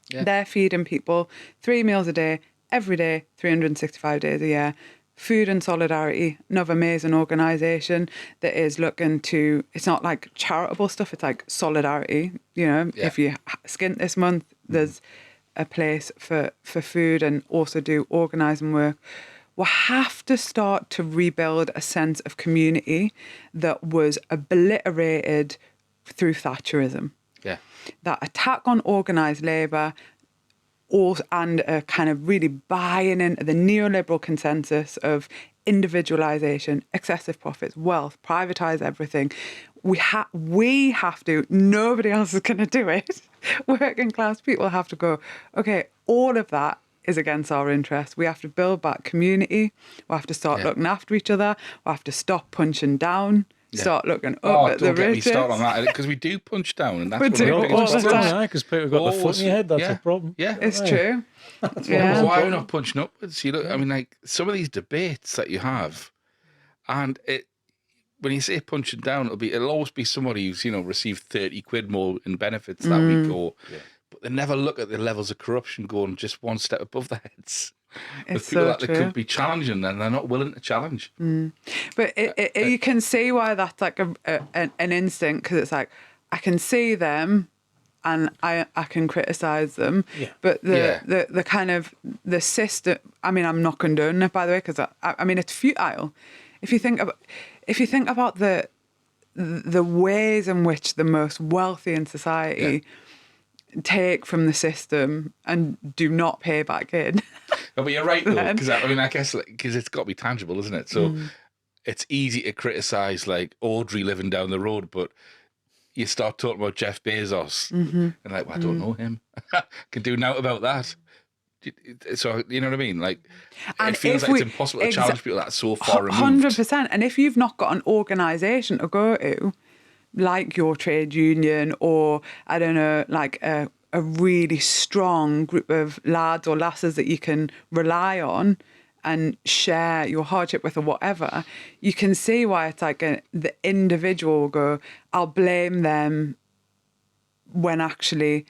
Yeah. They're feeding people 3 meals a day, every day, 365 days a year. Food and Solidarity, another amazing organisation that is looking to, it's not like charitable stuff, it's like solidarity. If you skint this month, there's a place for food and also do organising work. We have to start to rebuild a sense of community that was obliterated through Thatcherism. Yeah. That attack on organised labour and a kind of really buying into the neoliberal consensus of individualisation, excessive profits, wealth, privatise everything. We have to, nobody else is going to do it. Working class people have to go, okay, all of that is against our interests. We have to build back community. We have to start looking after each other. We have to stop punching down. Start looking up at the riches. Don't get me started on that, because we do punch down, and that's what because people have got the foot in your head. That's a problem. Yeah, it's true. So why are we not punching upwards? I mean, like some of these debates that you have, and when you say punching down, it'll always be somebody who's received 30 quid more in benefits that week, but they never look at the levels of corruption going just one step above their heads. It's people that they could be challenging, and they're not willing to challenge. But you can see why that's like an instinct, because it's like I can see them and I can criticise them, but the kind of the system. I mean, I'm not condoning it, by the way, because I mean it's futile. If you think about the ways in which the most wealthy in society take from the system and do not pay back in. No, but you're right, though, because I guess because it's got to be tangible, isn't it? So it's easy to criticise like Audrey living down the road, but you start talking about Jeff Bezos and like, well, I don't know him. Can do nothing about that. So you know what I mean? Like, and it feels like it's impossible to challenge people that are so far removed. 100%. And if you've not got an organisation to go to, like your trade union, or I don't know, like a really strong group of lads or lasses that you can rely on, and share your hardship with or whatever, you can see why it's like the individual will go, I'll blame them, when actually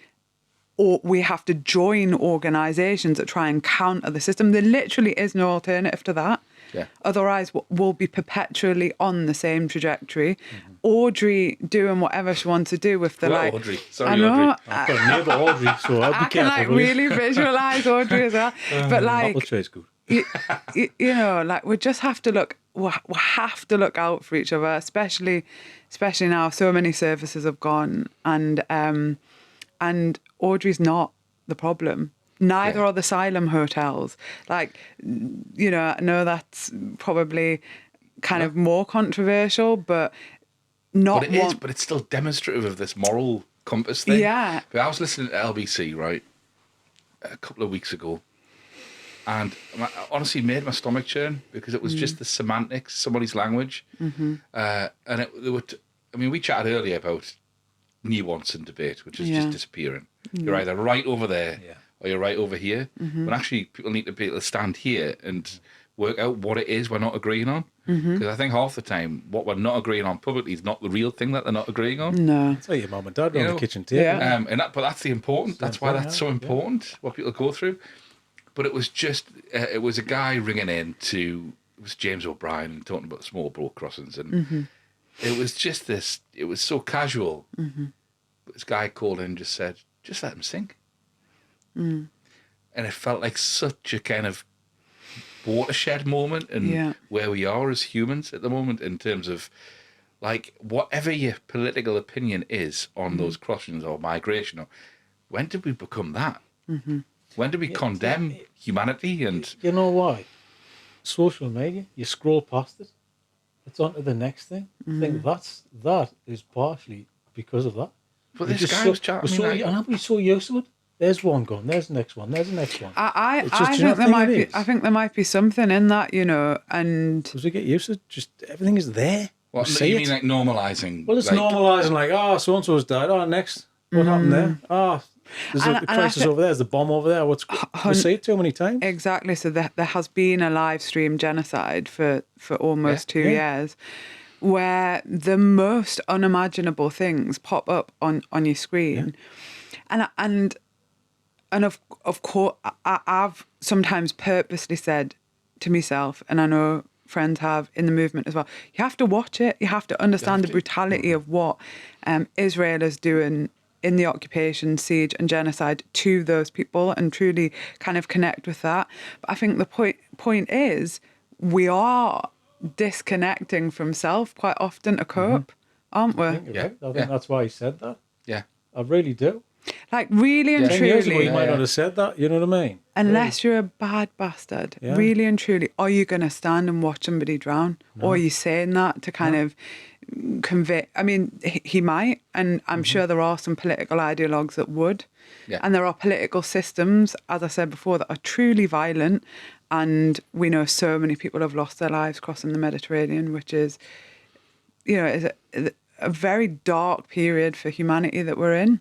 or we have to join organisations that try and counter the system. There literally is no alternative to that. Yeah. Otherwise, we'll be perpetually on the same trajectory. Mm-hmm. Audrey doing whatever she wants to do with the Audrey. Sorry, I know, Audrey. I've got a neighbour Audrey, so I'll be careful. I can really visualise Audrey as well. But apple tray's good. you know, we just have to look. We have to look out for each other, especially now. So many services have gone, and Audrey's not the problem. Neither are the asylum hotels. I know that's probably kind of more controversial, but not. But it is. But it's still demonstrative of this moral compass thing. Yeah. But I was listening to LBC a couple of weeks ago, and I honestly made my stomach churn because it was just the semantics, somebody's language, and we chatted earlier about nuance in debate, which is just disappearing. You're either right over there. Yeah. Or you're right over here. Mm-hmm. But actually, people need to be able to stand here and work out what it is we're not agreeing on. Because I think half the time, what we're not agreeing on publicly is not the real thing that they're not agreeing on. No. That's like your mum and dad around the kitchen table. Yeah. But that's the important. That's why that's so important, what people go through. But it was just, it was a guy ringing in it was James O'Brien talking about small boat crossings. And it was just this, it was so casual. Mm-hmm. But this guy called in and just said, just let him sink. And it felt like such a kind of watershed moment in where we are as humans at the moment, in terms of whatever your political opinion is on those crossings or migration, when did we become that? Mm-hmm. When did we condemn humanity? And you know why? Social media, you scroll past it, it's on to the next thing. I think that is partially because of that. But this guy was chatting. We're so used to it. There's one gone. There's the next one. There's the next one. I think there might be something in that, and because we get used to it, just everything is there. What you mean, like normalising? Well, it's normalising. So and so's died. Next, what happened there? There's a crisis over there. There's the bomb over there. We see it too many times. Exactly. So there has been a live stream genocide for almost 2 years, where the most unimaginable things pop up on your screen, And of course, I've sometimes purposely said to myself, and I know friends have in the movement as well, you have to watch it. You have to understand the brutality of what Israel is doing in the occupation, siege and genocide to those people, and truly kind of connect with that. But I think the point is, we are disconnecting from self quite often to cope, aren't we? I think that's why he said that. Yeah. I really do. Really and 10 truly. years ago, you might not have said that. You know what I mean? Unless you're a bad bastard, really and truly, are you going to stand and watch somebody drown? No. Or are you saying that to kind of convey? I mean, he might, and I'm sure there are some political ideologues that would. Yeah. And there are political systems, as I said before, that are truly violent. And we know so many people have lost their lives crossing the Mediterranean, which is, is a very dark period for humanity that we're in.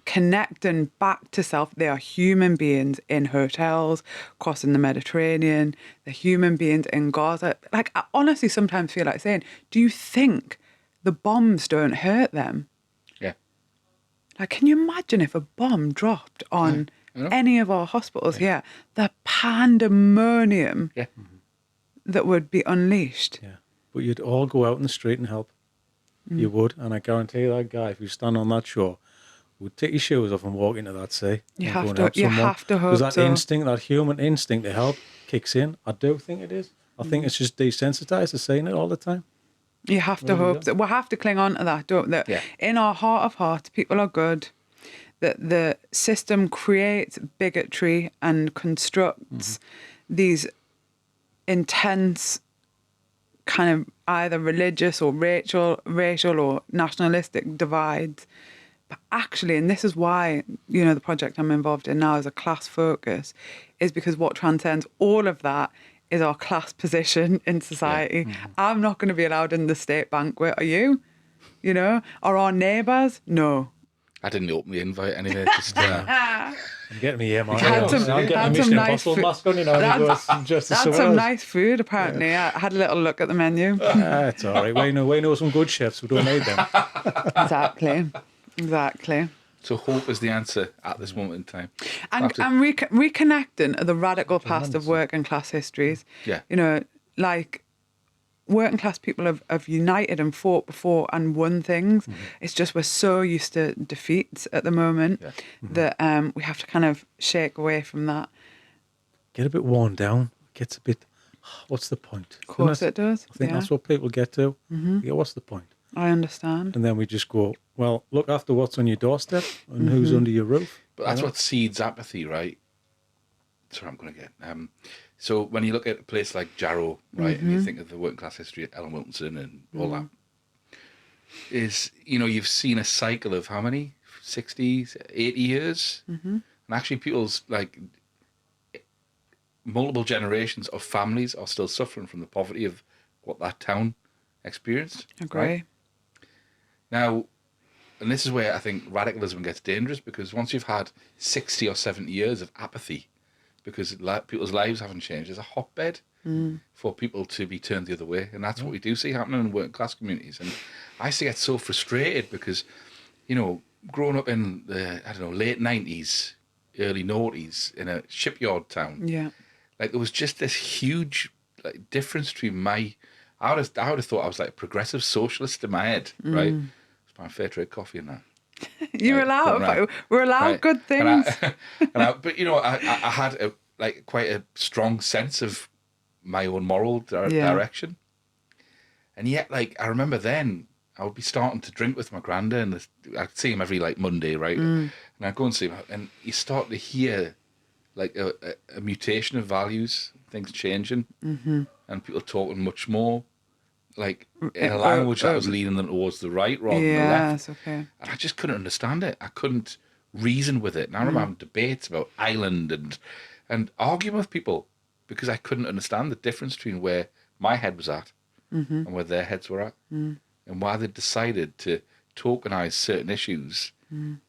Connecting back to self. They are human beings in hotels, crossing the Mediterranean. They're human beings in Gaza. I honestly sometimes feel like saying, do you think the bombs don't hurt them? Yeah. Can you imagine if a bomb dropped on any of our hospitals here? The pandemonium that would be unleashed. Yeah. But you'd all go out in the street and help. You would, and I guarantee you that guy, if you stand on that shore, would take your shoes off and walk into that sea. You have to hope because that instinct, that human instinct to help kicks in. I do think it is. I think it's just desensitized to saying it all the time. You have to hope that. We'll have to cling on to that, don't we? Yeah. In our heart of hearts, people are good. That the system creates bigotry and constructs these intense kind of either religious or racial or nationalistic divides. But actually, and this is why, the project I'm involved in now is a class focus, is because what transcends all of that is our class position in society. Yeah. I'm not going to be allowed in the state banquet. Are you? Are our neighbours? No. I didn't open the invite anyway. Just, I'm getting me I'm Had some getting a nice Mission Impossible mask on, you know, and he goes, just as That's some nice food, apparently. I had a little look at the menu. It's all right. We know some good chefs. We don't need them. Exactly. So hope is the answer at this moment in time. And reconnecting the radical past of working class histories. Yeah. You know, like working class people have united and fought before and won things. It's just we're so used to defeats at the moment that we have to kind of shake away from that. Get a bit worn down. Gets a bit, what's the point? Of course it does. I think that's what people get to. Yeah, what's the point? I understand. And then we just go, well, look after what's on your doorstep and who's under your roof. But that's what seeds apathy, right? Sorry, I'm going to get... so when you look at a place like Jarrow, right, and you think of the working class history of Ellen Wilkinson and all that, is, you know, you've seen a cycle of how many? 60, 80 years? And actually people's, like, multiple generations of families are still suffering from the poverty of what that town experienced. Agree. Right? Now, and this is where I think radicalism gets dangerous, because once you've had 60 or 70 years of apathy, because people's lives haven't changed, there's a hotbed for people to be turned the other way. And that's what we do see happening in working class communities. And I used to get so frustrated because, you know, growing up in the, late 90s, early noughties in a shipyard town, like there was just this huge like difference between I would have thought I was like a progressive socialist in my head, right? It's my fair trade coffee and that. You're allowed. We're allowed good things. But you know, I had quite a strong sense of my own moral direction, and yet, like I remember then I would be starting to drink with my granda, and I'd see him every like Monday, right? And I'd go and see him, and you start to hear like a mutation of values, things changing, and people talking much more like in a language that was leaning them towards the right rather than the left. Okay. And I just couldn't understand it. I couldn't reason with it. And I remember having debates about Ireland and arguing with people because I couldn't understand the difference between where my head was at and where their heads were at, and why they decided to tokenise certain issues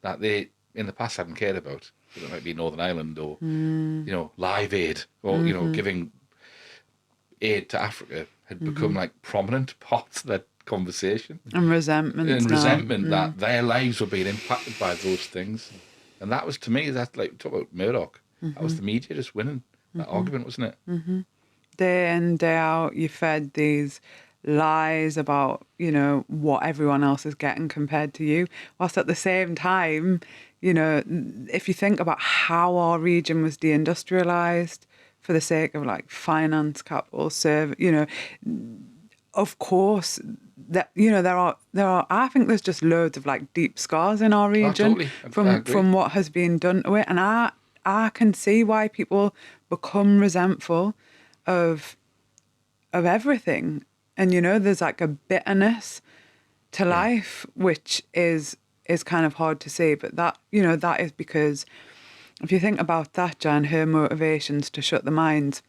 that they in the past hadn't cared about. It might be Northern Ireland or you know, Live Aid or you know, giving aid to Africa had become like prominent parts of that conversation. And resentment. That their lives were being impacted by those things. And that was, to me, that like talk about Murdoch. That was the media just winning that argument, wasn't it? Day in, day out, you fed these lies about, you know, what everyone else is getting compared to you. Whilst at the same time, you know, if you think about how our region was deindustrialised for the sake of like finance, capital, you know, of course, that, you know, there are. I think there's just loads of like deep scars in our region from what has been done to it, and I can see why people become resentful of everything, and you know, there's like a bitterness to life, which is kind of hard to see, but that, you know, that is because if you think about Thatcher and her motivations to shut the mines,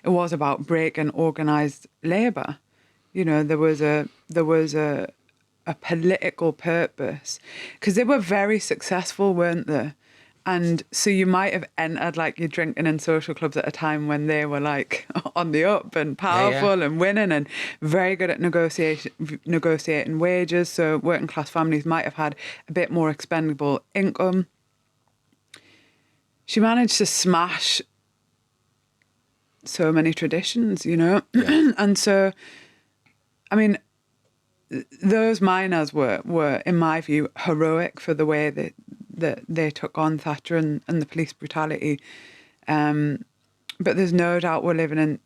it was about breaking organised labour. You know, there was a political purpose, because they were very successful, weren't they? And so you might have entered like your drinking and social clubs at a time when they were like on the up and powerful and winning and very good at negotiating wages. So working class families might have had a bit more expendable income. She managed to smash so many traditions, you know? Yeah. And so, I mean, those miners were, in my view, heroic for the way that they took on Thatcher and the police brutality. But there's no doubt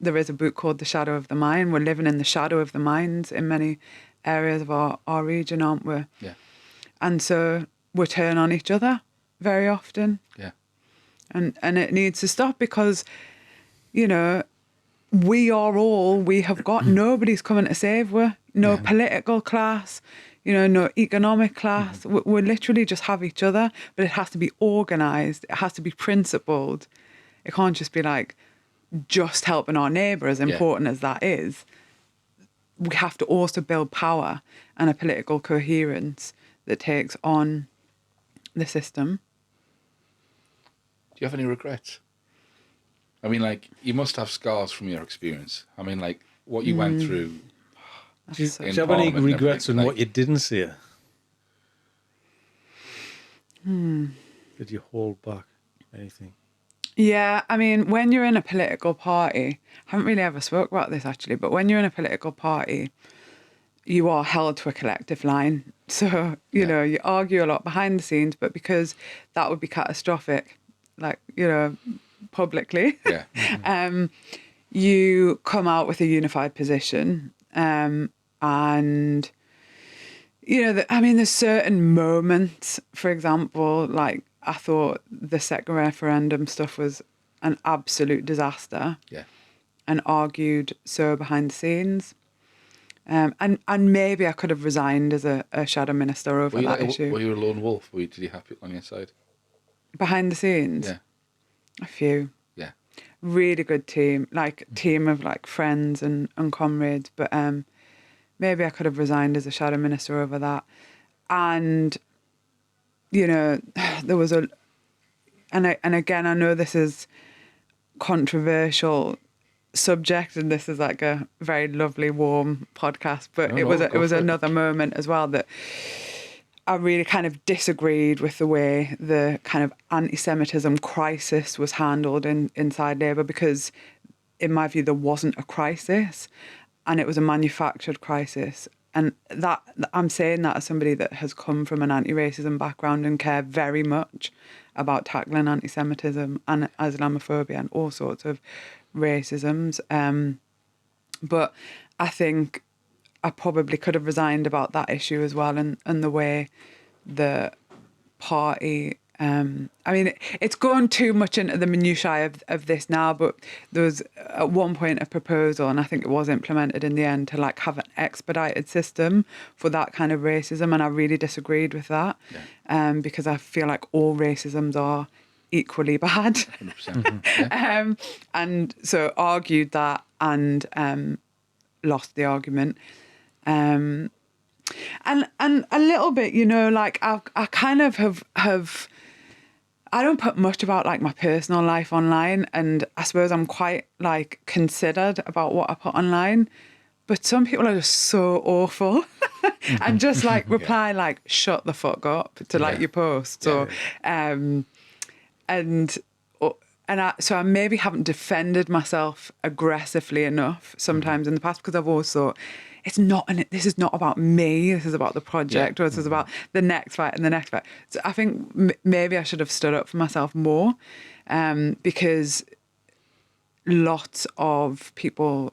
there is a book called The Shadow of the Mine. We're living in the shadow of the mines in many areas of our region, aren't we? Yeah. And so we turn on each other very often. Yeah. And it needs to stop because, you know, we have got, nobody's coming to save us. No political class, you know, no economic class. We literally just have each other, but it has to be organised. It has to be principled. It can't just be like just helping our neighbour, as important as that is. We have to also build power and a political coherence that takes on the system. Do you have any regrets? I mean, like, you must have scars from your experience. I mean, like, what you went through. Do you have any regrets on what you didn't say? Did you hold back anything? Yeah, I mean, when you're in a political party, I haven't really ever spoke about this actually, but when you're in a political party, you are held to a collective line. So, you know, you argue a lot behind the scenes, but because that would be catastrophic, like, you know, publicly, you come out with a unified position. And, you know, there's certain moments, for example, like I thought the second referendum stuff was an absolute disaster. Yeah. And argued so behind the scenes. And maybe I could have resigned as a shadow minister over that issue. Were you a lone wolf? Did you have people on your side? Behind the scenes? Yeah. A few. Yeah. Really good team, like team of like friends and comrades. But maybe I could have resigned as a shadow minister over that. And, you know, there was and again, I know this is controversial subject and this is like a very lovely warm podcast, but it was another moment as well that I really kind of disagreed with the way the kind of anti-Semitism crisis was handled inside Labour, because in my view there wasn't a crisis and it was a manufactured crisis. And that I'm saying that as somebody that has come from an anti-racism background and care very much about tackling anti-Semitism and Islamophobia and all sorts of racisms. But I think I probably could have resigned about that issue as well, and the way the party... I mean, it's gone too much into the minutiae of this now, but there was at one point a proposal, and I think it was implemented in the end, to like have an expedited system for that kind of racism, and I really disagreed with that, because I feel like all racisms are equally bad. 100%. And so argued that and lost the argument. And a little bit, you know, like I kind of have I don't put much about like my personal life online, and I suppose I'm quite like considered about what I put online, but some people are just so awful and just like reply like shut the fuck up to like your posts or so I maybe haven't defended myself aggressively enough sometimes in the past, because I've always thought this is not about me, this is about the project, or this is about the next fight and the next fight. So I think maybe I should have stood up for myself more, because lots of people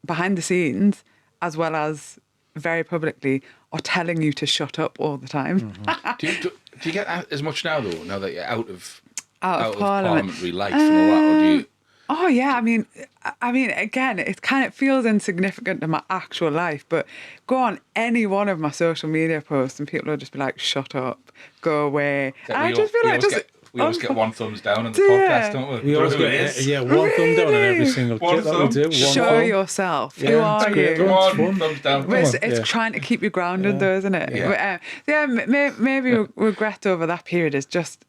behind the scenes, as well as very publicly, are telling you to shut up all the time. Do you get as much now, though, now that you're out of parliamentary life and all that, or do you... Oh yeah, I mean, again, it kind of feels insignificant to my actual life, but go on any one of my social media posts and people will just be like, "Shut up, go away." I just feel like we always get one thumbs down on the podcast, don't we? We always get one thumb down on every single clip that we do. Show yourself. Who are you? Come on, thumbs down. It's trying to keep you grounded, though, isn't it? Maybe regret over that period is just.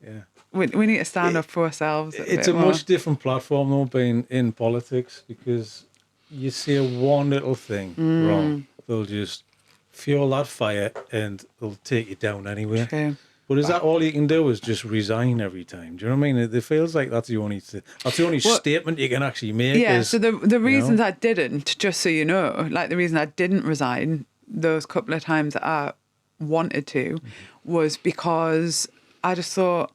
We need to stand up for ourselves. It's a much different platform, though, being in politics, because you say one little thing wrong, they'll just fuel that fire and they'll take you down anyway. True. But is that all you can do is just resign every time? Do you know what I mean? It feels like that's the only statement you can actually make. Yeah, so the reasons I didn't, just so you know, like the reason I didn't resign those couple of times that I wanted to was because I just thought,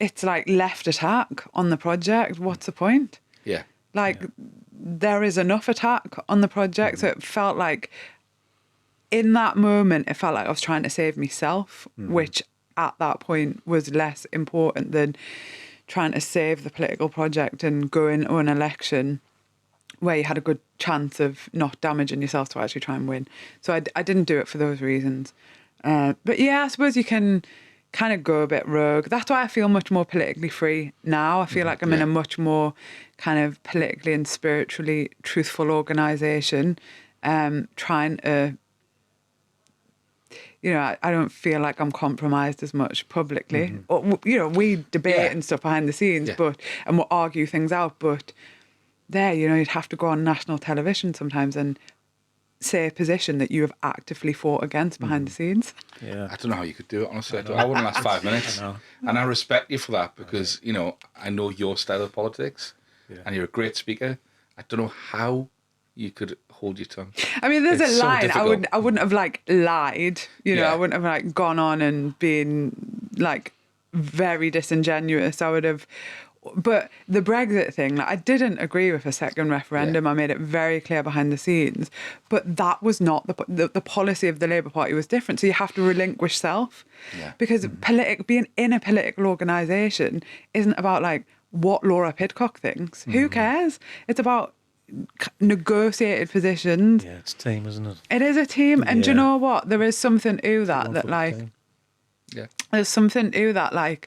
it's like left attack on the project. What's the point? Yeah. There is enough attack on the project. So it felt like in that moment, it felt like I was trying to save myself, which at that point was less important than trying to save the political project and go into an election where you had a good chance of not damaging yourself to actually try and win. So I didn't do it for those reasons. But yeah, I suppose you can kind of go a bit rogue. That's why I feel much more politically free now. I feel like I'm in a much more kind of politically and spiritually truthful organisation, trying to, I don't feel like I'm compromised as much publicly. Or, we debate and stuff behind the scenes, and we'll argue things out. But there, you'd have to go on national television sometimes and say a position that you have actively fought against behind the scenes. Yeah. I don't know how you could do it, honestly. I wouldn't last 5 minutes. And I respect you for that because, I know your style of politics and you're a great speaker. I don't know how you could hold your tongue. I mean, there's It's a so line. difficult. I wouldn't have lied. I wouldn't have gone on and been very disingenuous. I would have. But the Brexit thing, I didn't agree with a second referendum. I made it very clear behind the scenes. But that was not the policy of the Labour Party was different. So you have to relinquish self. Yeah. Because being in a political organisation isn't about what Laura Pidcock thinks. Who cares? It's about negotiated positions. Yeah, it's a team, isn't it? It is a team. And do you know what? There is something to that there's something to that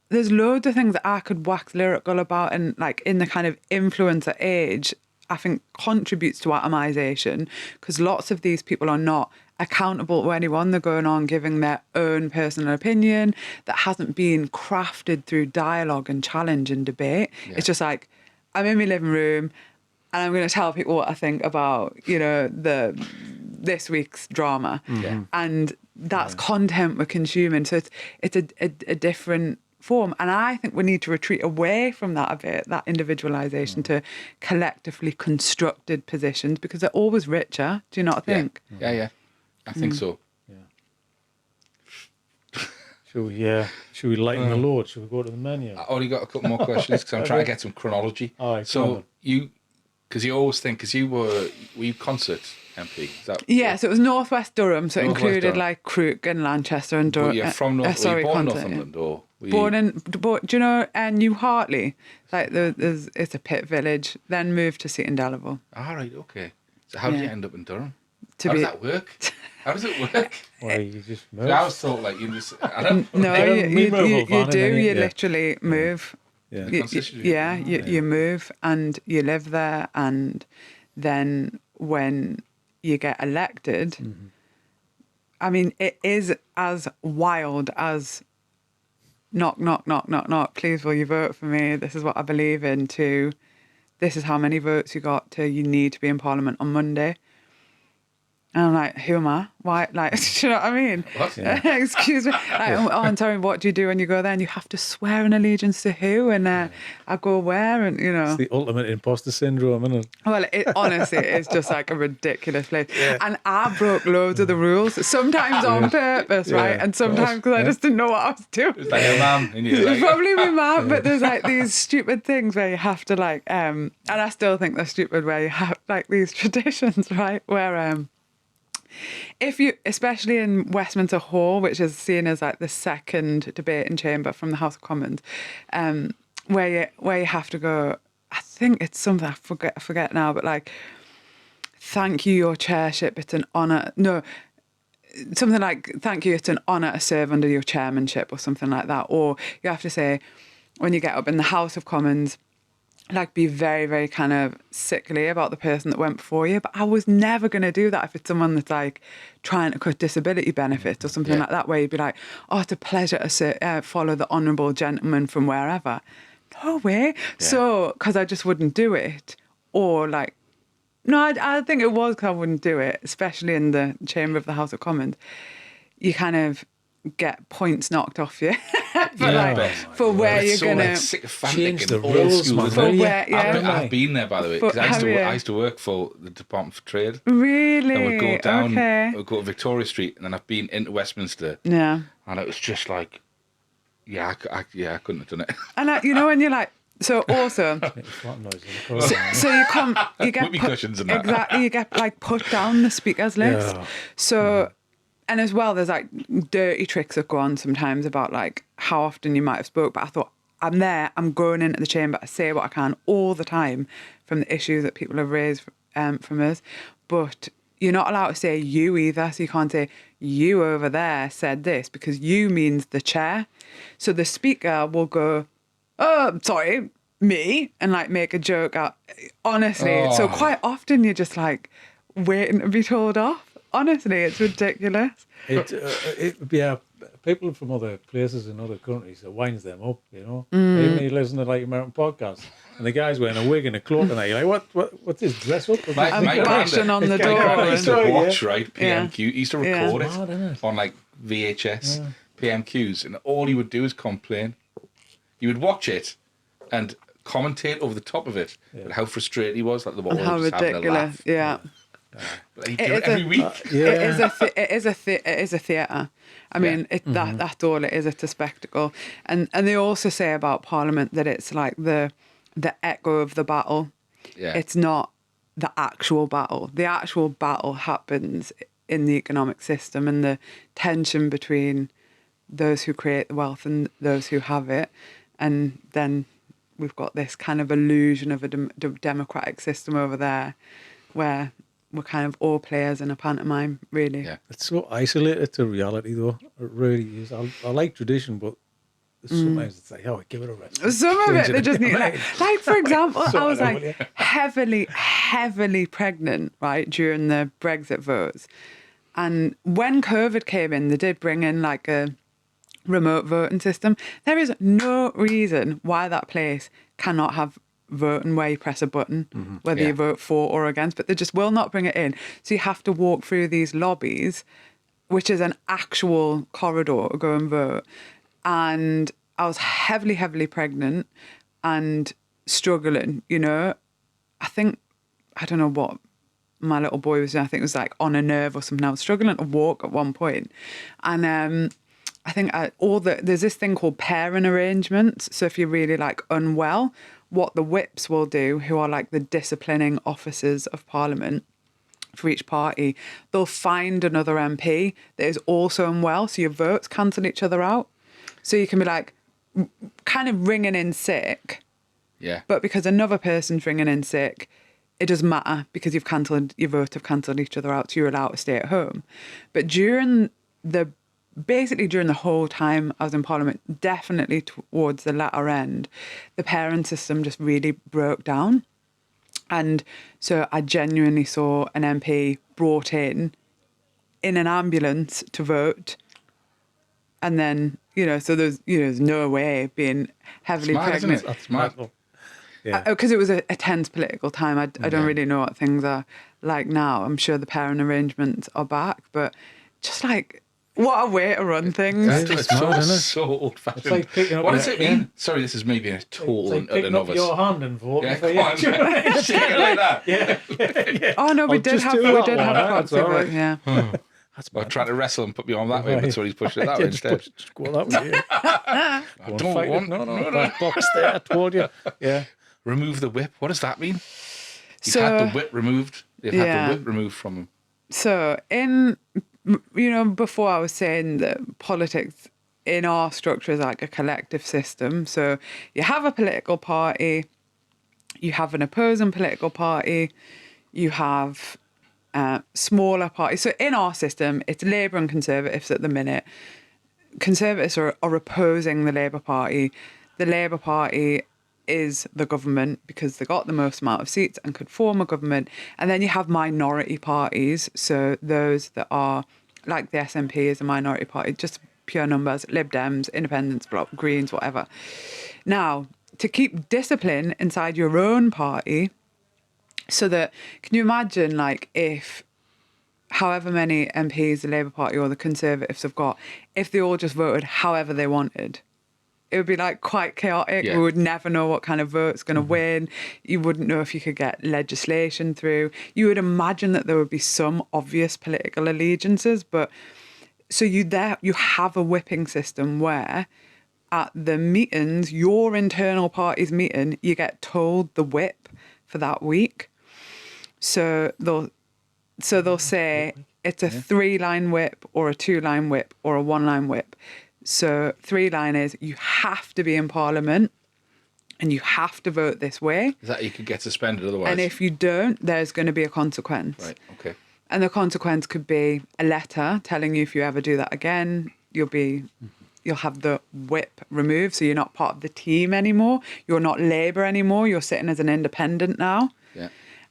there's loads of things that I could wax lyrical about, and in the kind of influencer age, I think contributes to atomization because lots of these people are not accountable to anyone. They're going on giving their own personal opinion that hasn't been crafted through dialogue and challenge and debate. It's just I'm in my living room and I'm going to tell people what I think about, this week's drama. And that's content we're consuming. So it's a different form. And I think we need to retreat away from that a bit, that individualisation to collectively constructed positions because they're always richer. Do you not think? Yeah. I think so. Yeah. Should we lighten the load? Should we go to the menu? I only got a couple more questions because I'm trying to get some chronology. All right, so because you always think, were you concert MP? Is that So it was North West Durham, so it North West included Durham. Crook and Lanchester and Durham. You're from North, were you born in Northumberland or? Do you know New Hartley? It's a pit village. Then moved to Seaton Delaval. All right, okay. So how did you end up in Durham? How does that work? How does it work? Well, you just move. I was thought you just. I don't. No, you do. You literally move. Yeah. You move and you live there, and then when you get elected, I mean, it is as wild as knock, knock, knock, knock, knock. Please, will you vote for me? This is what I believe in. To this is how many votes you got. To you need to be in Parliament on Monday. And I'm like, who am I? Why? Do you know what I mean? What? Yeah. Excuse me. I'm sorry, what do you do when you go there? And you have to swear an allegiance to who? And I go where? And, It's the ultimate imposter syndrome, isn't it? Well, honestly, it's just a ridiculous place. Yeah. And I broke loads of the rules, sometimes on purpose, right? And sometimes because I just didn't know what I was doing. It's like your mum. It's probably my mum, but there's these stupid things where you have to and I still think they're stupid, where you have these traditions, right? Where if you, especially in Westminster Hall, which is seen as the second debating chamber from the House of Commons, where you have to go, I think it's something I forget now, but thank you, your chairship, it's an honour. No, something thank you, it's an honour to serve under your chairmanship or something like that. Or you have to say, when you get up in the House of Commons, be very, very kind of sickly about the person that went before you. But I was never going to do that if it's someone that's trying to cut disability benefits or something like that, where you'd be oh, it's a pleasure to follow the honourable gentleman from wherever. No way. Yeah. So, because I just wouldn't do it. Or no, I think it was because I wouldn't do it, especially in the chamber of the House of Commons. You kind of get points knocked off you for where you're going to sycophantic the old rules, school. I've been there, by the way, because I used to work for the Department for Trade. Really? And we'd go down, we'd go to Victoria Street, and then I've been into Westminster. Yeah. And it was just I couldn't have done it. And when you're so also, so you get whoopee cushions and that. Exactly, you get put down the speakers list. Yeah. So, and as well, there's dirty tricks that go on sometimes about how often you might have spoke. But I thought, I'm there, I'm going into the chamber, I say what I can all the time from the issues that people have raised from us. But you're not allowed to say you either. So you can't say you over there said this, because you means the chair. So the speaker will go, oh, sorry, me, and make a joke out. Honestly, so quite often you're just waiting to be told off. Honestly, it's ridiculous. Yeah, people from other places in other countries, it winds them up, you know. Even if you listen to like American podcasts, and the guy's wearing a wig and a cloak, and you're like, what's this dress up? My bashing on the door. I used to and- watch, right, PMQ. He used to record It's mad, isn't it it? on like VHS, PMQs, and all he would do is complain. He would watch it and commentate over the top of it, but how frustrated he was, like they were all And how just having a ridiculous. laugh. Yeah. Like, he'd do it every week. It is a theatre. I mean, that's all it is. It's a spectacle. And they also say about Parliament that it's like the echo of the battle. Yeah. It's not the actual battle. The actual battle happens in the economic system and the tension between those who create the wealth and those who have it. And then we've got this kind of illusion of a democratic system over there where we're kind of all players in a pantomime, really. Yeah. It's so isolated to reality, though. It really is. I like tradition, but sometimes it's like, oh, give it a rest. Some of it, Change they just need, like for example, I was Sort it out, like heavily pregnant, right, during the Brexit votes. And when COVID came in, they did bring in like a remote voting system. There is no reason why that place cannot have voting where you press a button, whether you vote for or against, but they just will not bring it in. So you have to walk through these lobbies, which is an actual corridor to go and vote. And I was heavily pregnant and struggling, you know. I don't know what my little boy was doing. I think it was like on a nerve or something. I was struggling to walk at one point. And I think there's this thing called pairing arrangements. So if you're really like unwell, what the whips will do, who are like the disciplining officers of Parliament for each party, they'll find another MP that is also unwell, so your votes cancel each other out. So you can be like kind of ringing in sick, but because another person's ringing in sick, it doesn't matter because your votes have cancelled each other out, so you're allowed to stay at home. But during the whole time I was in Parliament, definitely towards the latter end, the pairing system just really broke down. And so I genuinely saw an MP brought in an ambulance to vote. And then, so there's no way being heavily pregnant. Isn't it? That's mad. Because it was a tense political time. I don't really know what things are like now. I'm sure the pairing arrangements are back, but just like, what a way to run things. It's so old-fashioned. Like what does it mean? Sorry, this is maybe a total like picking up novice. your hand and voting for come on. Shake it like that. Yeah. Oh no, we did have proxy vote. Yeah. That's Well, trying to wrestle and put me on that way, but somebody's pushing it that way instead. Just go that way. Yeah. Don't want- No. That box there, I told you. Yeah. Remove the whip. What does that mean? He's So- had the whip removed. They've had the whip removed from him. So before I was saying that politics in our structure is like a collective system. So you have a political party, you have an opposing political party, you have smaller parties. So in our system, it's Labour and Conservatives at the minute. Conservatives are opposing the Labour Party. The Labour Party is the government because they got the most amount of seats and could form a government. And then you have minority parties. So those that are like the SNP is a minority party, just pure numbers, Lib Dems, Independents, Bloc, Greens, whatever. Now, to keep discipline inside your own party, so that, can you imagine like if however many MPs the Labour Party or the Conservatives have got, if they all just voted however they wanted? It would be like quite chaotic. Yeah. We would never know what kind of vote's going to win. You wouldn't know if you could get legislation through. You would imagine that there would be some obvious political allegiances, but so you have a whipping system where at the meetings, your internal party's meeting, you get told the whip for that week. So they'll say it's a 3-line whip or a 2-line whip or a 1-line whip. So 3-line is you have to be in Parliament and you have to vote this way. Is that you could get suspended otherwise? And if you don't, there's going to be a consequence. Right, okay. And the consequence could be a letter telling you if you ever do that again, you'll have the whip removed. So you're not part of the team anymore. You're not Labour anymore. You're sitting as an independent now. Yeah.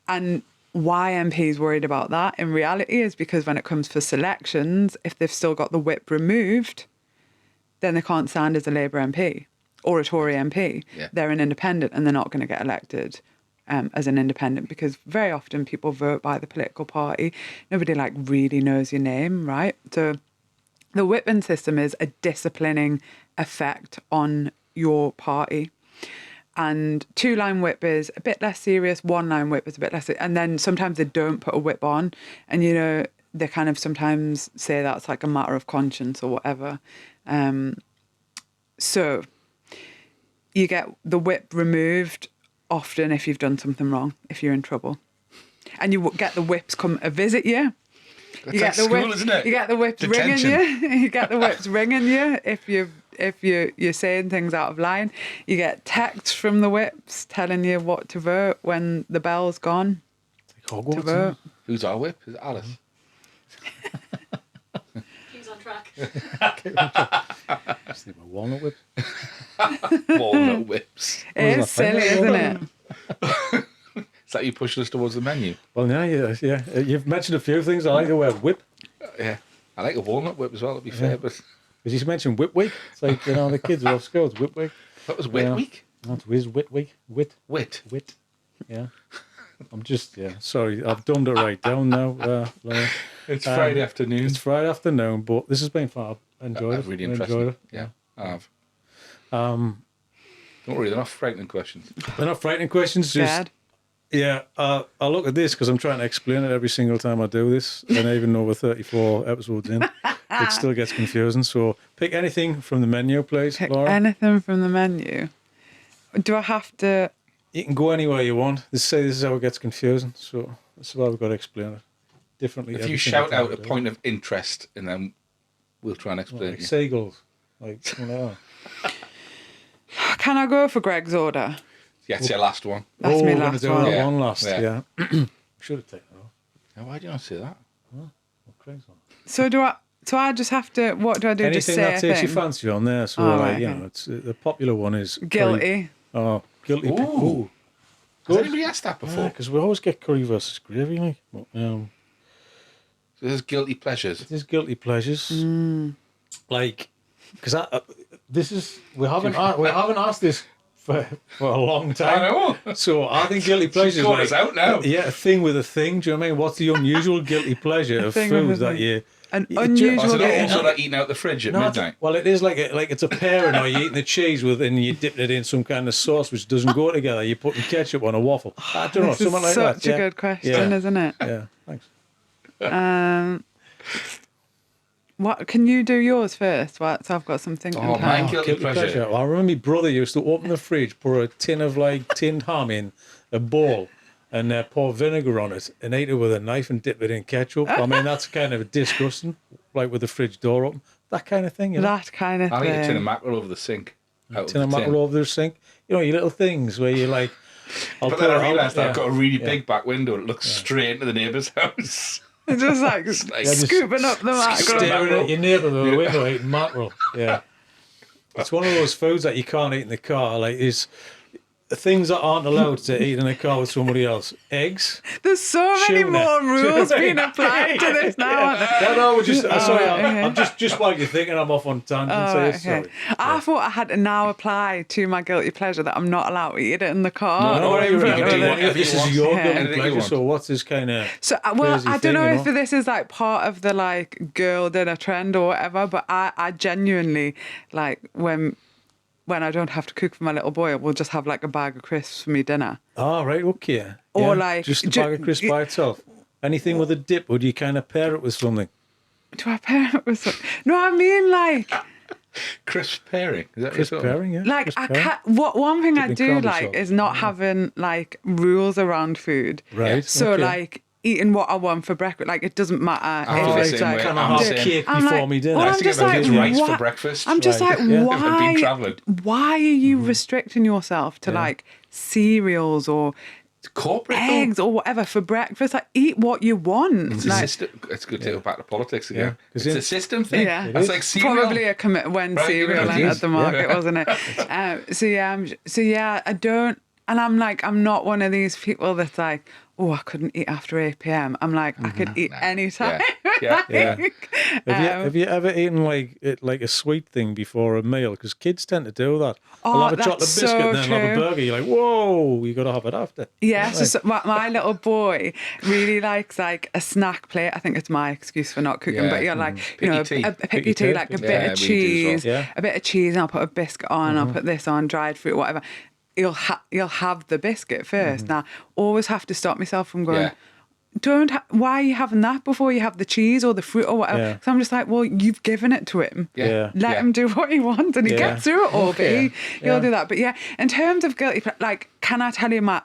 And why MP's worried about that in reality is because when it comes for selections, if they've still got the whip removed, then they can't stand as a Labour MP or a Tory MP. Yeah. They're an independent and they're not going to get elected as an independent, because very often people vote by the political party. Nobody like really knows your name, right? So the whipping system is a disciplining effect on your party. And 2-line whip is a bit less serious, 1-line whip is a bit less, and then sometimes they don't put a whip on, and you know, they kind of sometimes say that's like a matter of conscience or whatever. So you get the whip removed often if you've done something wrong, if you're in trouble. And you get the whips come visit you. That's like school, isn't it? You get the whips Detention. ringing you. You get the whips ringing you if you're saying things out of line. You get texts from the whips telling you what to vote when the bell's gone. Like Hogwarts, to vote. Who's our whip? Is it Alice? He's on track. Just think my walnut whip. Walnut whips. It is silly, isn't it? Is that you pushing us towards the menu? Well, yeah. You've mentioned a few things. I like the word whip. Yeah. I like a walnut whip as well, to be fair, but Because you mentioned whip week. It's like, you know, the kids are off school. It's whip week. that was wet week. Not whiz, whip week. Wit. Wit. Yeah. I'm just, sorry. I've dumbed it right down now. Laura. It's Friday afternoon. It's Friday afternoon, but this has been fun. I enjoyed it. Really I interesting. enjoyed it. Yeah, I have. Don't worry, they're not frightening questions. They're not frightening questions. Just, Dad. yeah, I look at this because I'm trying to explain it every single time I do this. And even though we're 34 episodes in, it still gets confusing. So pick anything from the menu, please, Pick Laura. anything from the menu. Do I have to? You can go anywhere you want. This is how it gets confusing. So that's why we've got to explain it differently. If every you single shout time out we a do it. point of interest, and then we'll try and explain Like it. seagulls. Like, you know. Can I go for Greg's order? Yeah, it's your last one. That's we're my gonna last do one. that Yeah. one last. Yeah. Yeah. Should have taken it off. Yeah, why do you not say that? Crazy. So do I? So I just have to. What do I do? Just Anything say that a takes thing. your fancy on there. So, Oh, like, right, you okay. know, it's the popular one is Guilty. Oh, guilty. Ooh. Has anybody asked that before? Because we always get curry versus gravy, like. But, So there's guilty pleasures. there's guilty pleasures, like, because we haven't asked this for a long time. I know. So I think guilty pleasures caught like us out now. Yeah, a thing with a thing. Do you know what I mean? What's the unusual guilty pleasure of thing with food a that thing. you? An you- unusual Oh, so guilty- not also like eating out the fridge at No, midnight. well, it is like it's a pairing, or you're eating the cheese with, and you dip it in some kind of sauce which doesn't go together. You're putting ketchup on a waffle. I don't know, This is something like that. such a Yeah. good question, Yeah. isn't it? Yeah, thanks. What can you do yours first? Well, so I've got something. Oh, mine guilty pleasure. Well, I remember my brother used to open the fridge, pour a tin of tinned ham in a bowl, and pour vinegar on it, and eat it with a knife and dip it in ketchup. I mean, that's kind of disgusting, like with the fridge door open. That kind of thing, you know. That kind of I'll eat a tin of thing. mackerel over the sink. Out Tin of the mackerel over the sink. You know, your little things where you like. But then I realised yeah. I've got a really big back window. It looks straight into the neighbour's house. Just like just scooping up the mackerel. Staring at your neighbour through the window eating mackerel. Yeah. It's one of those foods that you can't eat in the car. Like, is things that aren't allowed to eat in a car with somebody else. Eggs. There's so many Tuna. more rules Tuna. being applied to this now. aren't there? No, we're just. Sorry, okay. I'm just while you're thinking, I'm off on tangent. Oh, So right, yes, sorry. okay. I thought I had to now apply to my guilty pleasure that I'm not allowed to eat it in the car. No, or in you're front right. of do it. whatever This you is want. your Yeah. guilty Anything you pleasure. want. So what's this kind of? So, well, crazy I don't thing, know you if know? this is like part of the like girl dinner trend or whatever, but I genuinely like when I don't have to cook for my little boy, we'll just have like a bag of crisps for me dinner. Oh, right, okay. Or Yeah, like- just a bag of crisps by itself. Anything with a dip? Would you kind of pair it with something? Do I pair it with something? No, I mean like Crisp pairing. Is that Crisp what you're pairing, yeah. like crisp I pairing. can't. One thing I Dipping do cranberry like sauce. is not having like rules around food. Right. So okay. like eating what I want for breakfast, like it doesn't matter feel the if it's same like. way. Can I'm I the have same. cake I'm before like, me dinner? well, I I'm think just about like, his rice for why- breakfast. I'm just Right. like, Yeah. If I've been why? travelling. Why are you restricting yourself to like cereals or It's corporate. though. eggs or whatever for breakfast? Like, eat what you want. It's a like, system. It's good to go back to politics again. Yeah, 'cause It's in- a system thing. Yeah. That's is. like cereal. Probably a commit when Right, cereal it entered is. the market, Yeah. wasn't it? So yeah, I don't, and I'm like, I'm not one of these people that's like, oh, I couldn't eat after 8 p.m. I'm like, I could eat any time. Yeah. Have you ever eaten like a sweet thing before a meal? Because kids tend to do that. They'll have a chocolate that's biscuit so and then they'll have a true. burger. You're like, whoa, you got to have it after. Yeah, so my little boy really likes like a snack plate. I think it's my excuse for not cooking, but you're like, you know, Picky tea. a picky tea, like a bit of cheese, well. Yeah. a bit of cheese, and I'll put a biscuit on, I'll put this on, dried fruit, whatever. You'll have the biscuit first. Now, always have to stop myself from going, why are you having that before you have the cheese or the fruit or whatever? Yeah. So I'm just like, well, you've given it to him. Yeah. Let him do what he wants and he gets through it all, but he'll do that. But yeah, in terms of guilty, like, can I tell you my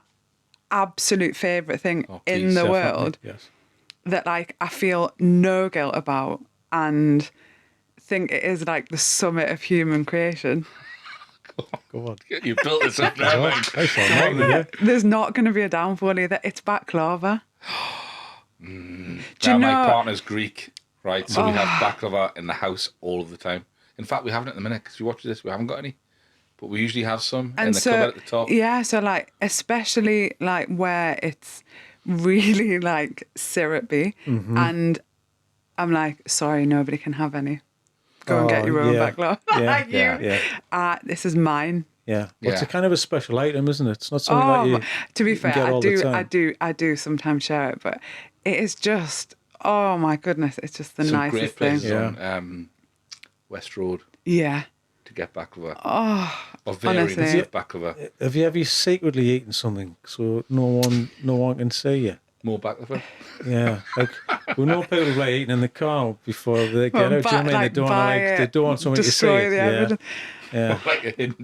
absolute favourite thing in the world that like I feel no guilt about and think it is like the summit of human creation? Go on. You built this up now, mate. There's not going to be a downfall either. It's baklava. My partner's Greek, right? So we have baklava in the house all of the time. In fact, we haven't at the minute because you watch this. We haven't got any, but we usually have some in the cupboard at the top. Yeah, so like especially like where it's really like syrupy, and I'm like, sorry, nobody can have any. Go and get your own baklava. This is mine. Yeah, well, it's a kind of a special item, isn't it? It's not something that you. To be fair, get all the time. I do sometimes share it, but it is just, oh my goodness, it's just the Some nicest great thing. places on West Road. Yeah. To get baklava. Oh, or variants honestly. of baklava. Have you ever secretly eaten something so no one can see you? More baklava. Yeah, like we know people like eating in the car before they get out. Do you know what I mean? They don't want something to see. Destroy the evidence. Yeah.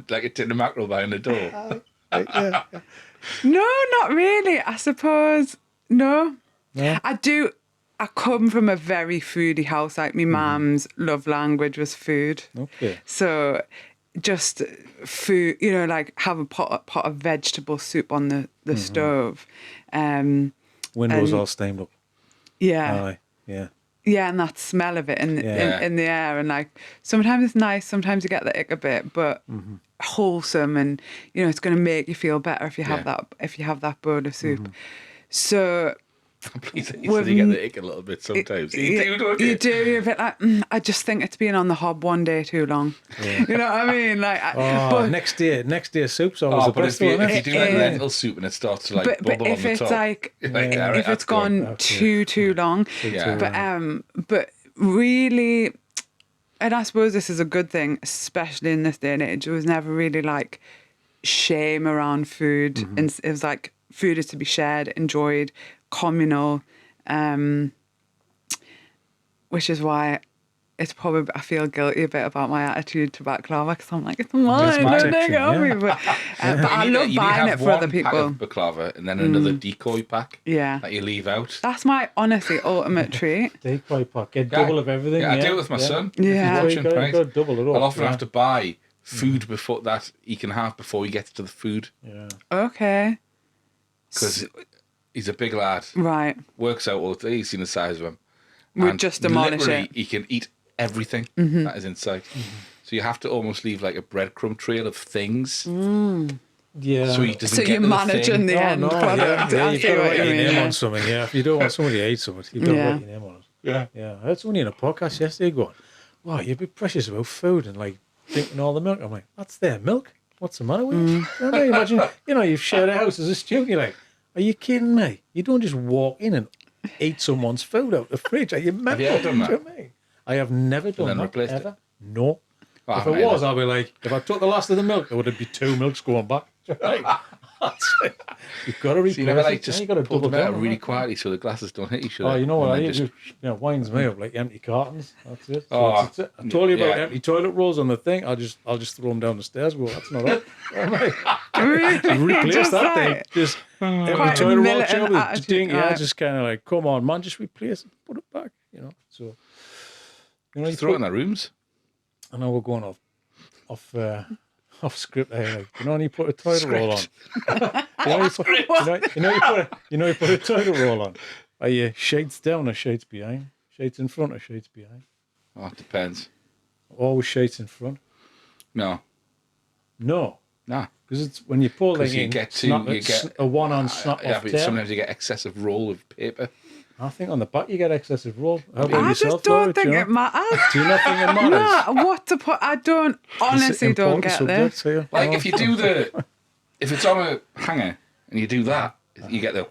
like a tin of mackerel behind the door. No, not really. I suppose no. Yeah. I come from a very foodie house. Like my mum's love language was food. Okay. So just food, you know, like have a pot of vegetable soup on the stove. Windows all stained up. Yeah. Aye. Yeah. Yeah, and that smell of it in the air, and like sometimes it's nice, sometimes you get the ick a bit, but wholesome, and you know it's going to make you feel better if you have that bowl of soup. So Please, you said you get the ick a little bit sometimes. You do. You're a bit like, I just think it's been on the hob one day too long. Yeah. You know what I mean? Like, but next day soup's always the best one. If you do like lentil soup and it starts to like bubble on the top. If it's gone too long. But really, and I suppose this is a good thing, especially in this day and age. There was never really like shame around food, and it was like food is to be shared, enjoyed, communal, which is why it's probably I feel guilty a bit about my attitude to baklava because I'm like, it's mine, don't take it off me. But I love buying it for other people. You have baklava and then another decoy pack that you leave out. That's my honestly ultimate treat. Decoy pack, get double of everything. Yeah, I do it with my son. Yeah, if he's watching, right? Double it up. I'll often have to buy food before that he can have before he gets to the food. Yeah. Okay. Because he's a big lad. Right. Works out all the day. He's seen the size of him. Would just demolish it. He can eat everything that is inside. So you have to almost leave like a breadcrumb trail of things. Yeah. So you're managing the end product. Yeah, you've got to write your name on something. Yeah. If you don't want somebody to eat something, you've got to write your name on it. Yeah. Yeah. I heard somebody in a podcast yesterday going, wow, you're a bit precious about food and like drinking all the milk. I'm like, that's their milk. What's the matter with you? You know what I mean? Imagine, you've shared a house as a student. You're like, are you kidding me? You don't just walk in and eat someone's food out the fridge. Are you mad? Have you ever done that? I have never done that, ever. It? No. Oh, if it was, I'd be like, if I took the last of the milk, there would be 2 milks going back. You've got to replace it. You've got to double down really quietly so the glasses don't hit each other. Oh, you know what I do? Winds me up like empty cartons. That's it. I told you about empty toilet rolls on the thing. I'll just throw them down the stairs. Well, that's not it. Replace that thing. Just empty toilet roll job. Just kind of like, come on, man, just replace it, put it back. So you throw it in the rooms. I know we're going off script there. Like, when you put a toilet roll on. you put a toilet roll on. Are you shades down or shades behind? Shades in front or shades behind? Oh, it depends. Always shades in front. No. Nah. Because it's when you pull it in, you get a one-on snap off but tail. sometimes you get excessive roll of paper. I think on the back you get excessive roll. I just don't think it matters. Do you not think it matters? No, what to put? I don't, honestly don't get this. Like if you do if it's on a hanger and you do that, you get the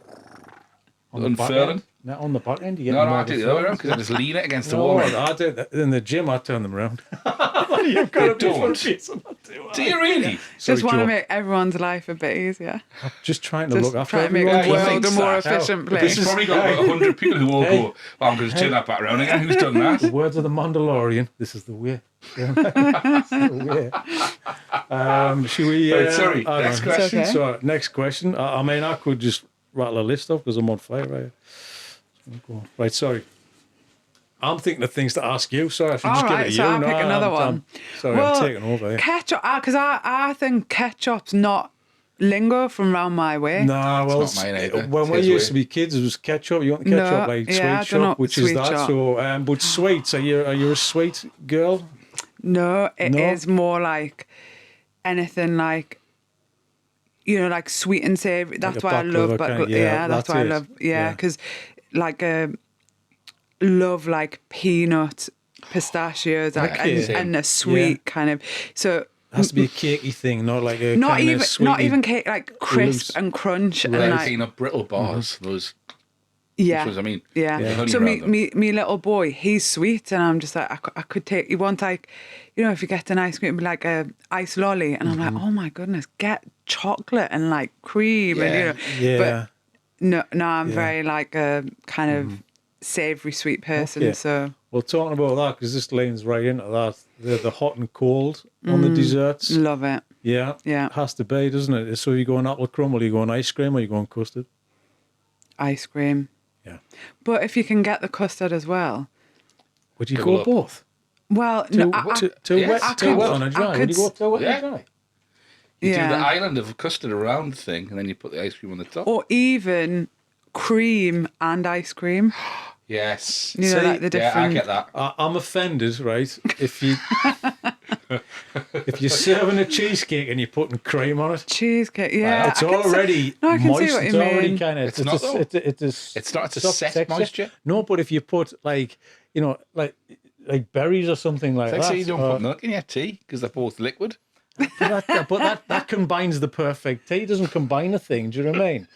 unfurling. Not on the back end, you get No, I do the other way around because I just lean it against the wall. I do that. In the gym, I turn them around. You've got to don't. Do you really? Just want to make everyone's life a bit easier. I'm just trying to look after try to make everyone. the world a more efficient place. He's probably got about 100 people who all go, well, I'm going to turn that back around again. Who's done that? The words of the Mandalorian. This is the way. This is the way. Should we... sorry, next question. Okay. So, next question. I mean, I could just rattle a list off because I'm on fire right. Right, sorry. I'm thinking of things to ask you. Sorry, I should just give it to you. I'll pick another one. Sorry, I'm taking over. Yeah. Ketchup, because I think ketchup's not lingo from round my way. Nah, well, it's not mine either. When we used to be kids, it was ketchup. You want the ketchup, like sweet shop, which is that. Shop. So, but sweets, are you a sweet girl? No, it is more like anything like, you know, like sweet and savoury. That's why I love, that's why I love, because like love like peanut pistachios and a sweet kind of. So it has to be a cakey thing, not like a not kind even of not even cake, like crisp and crunch and like peanut brittle bars. Those. Yeah. Which was, I mean, So me little boy, he's sweet, and I'm just like I could take. You want like, you know, if you get an ice cream, like a ice lolly, and I'm like, oh my goodness, get chocolate and like cream and But no, I'm very like a kind of savoury sweet person. Okay. So well, talking about that, because this leans right into that. The hot and cold on the desserts. Love it. Yeah. It has to be, doesn't it? So you go on apple crumble, you go on ice cream, or you go on custard? Ice cream. Yeah. But if you can get the custard as well. Would you go both? Well, too wet on a dry. Would you go too wet on a dry? You do the island of custard around thing, and then you put the ice cream on the top. Or even cream and ice cream. Yes. You know, like the different... Yeah, I get that. I'm offended, right? If you're serving a cheesecake and you're putting cream on it. Cheesecake, yeah. It's already moist. It's already kind of... It's not a set moisture. No, but if you put like, you know, like berries or something like that. So you don't put milk in your tea because they're both liquid. But that combines the perfect tea. It doesn't combine a thing. Do you know what I mean?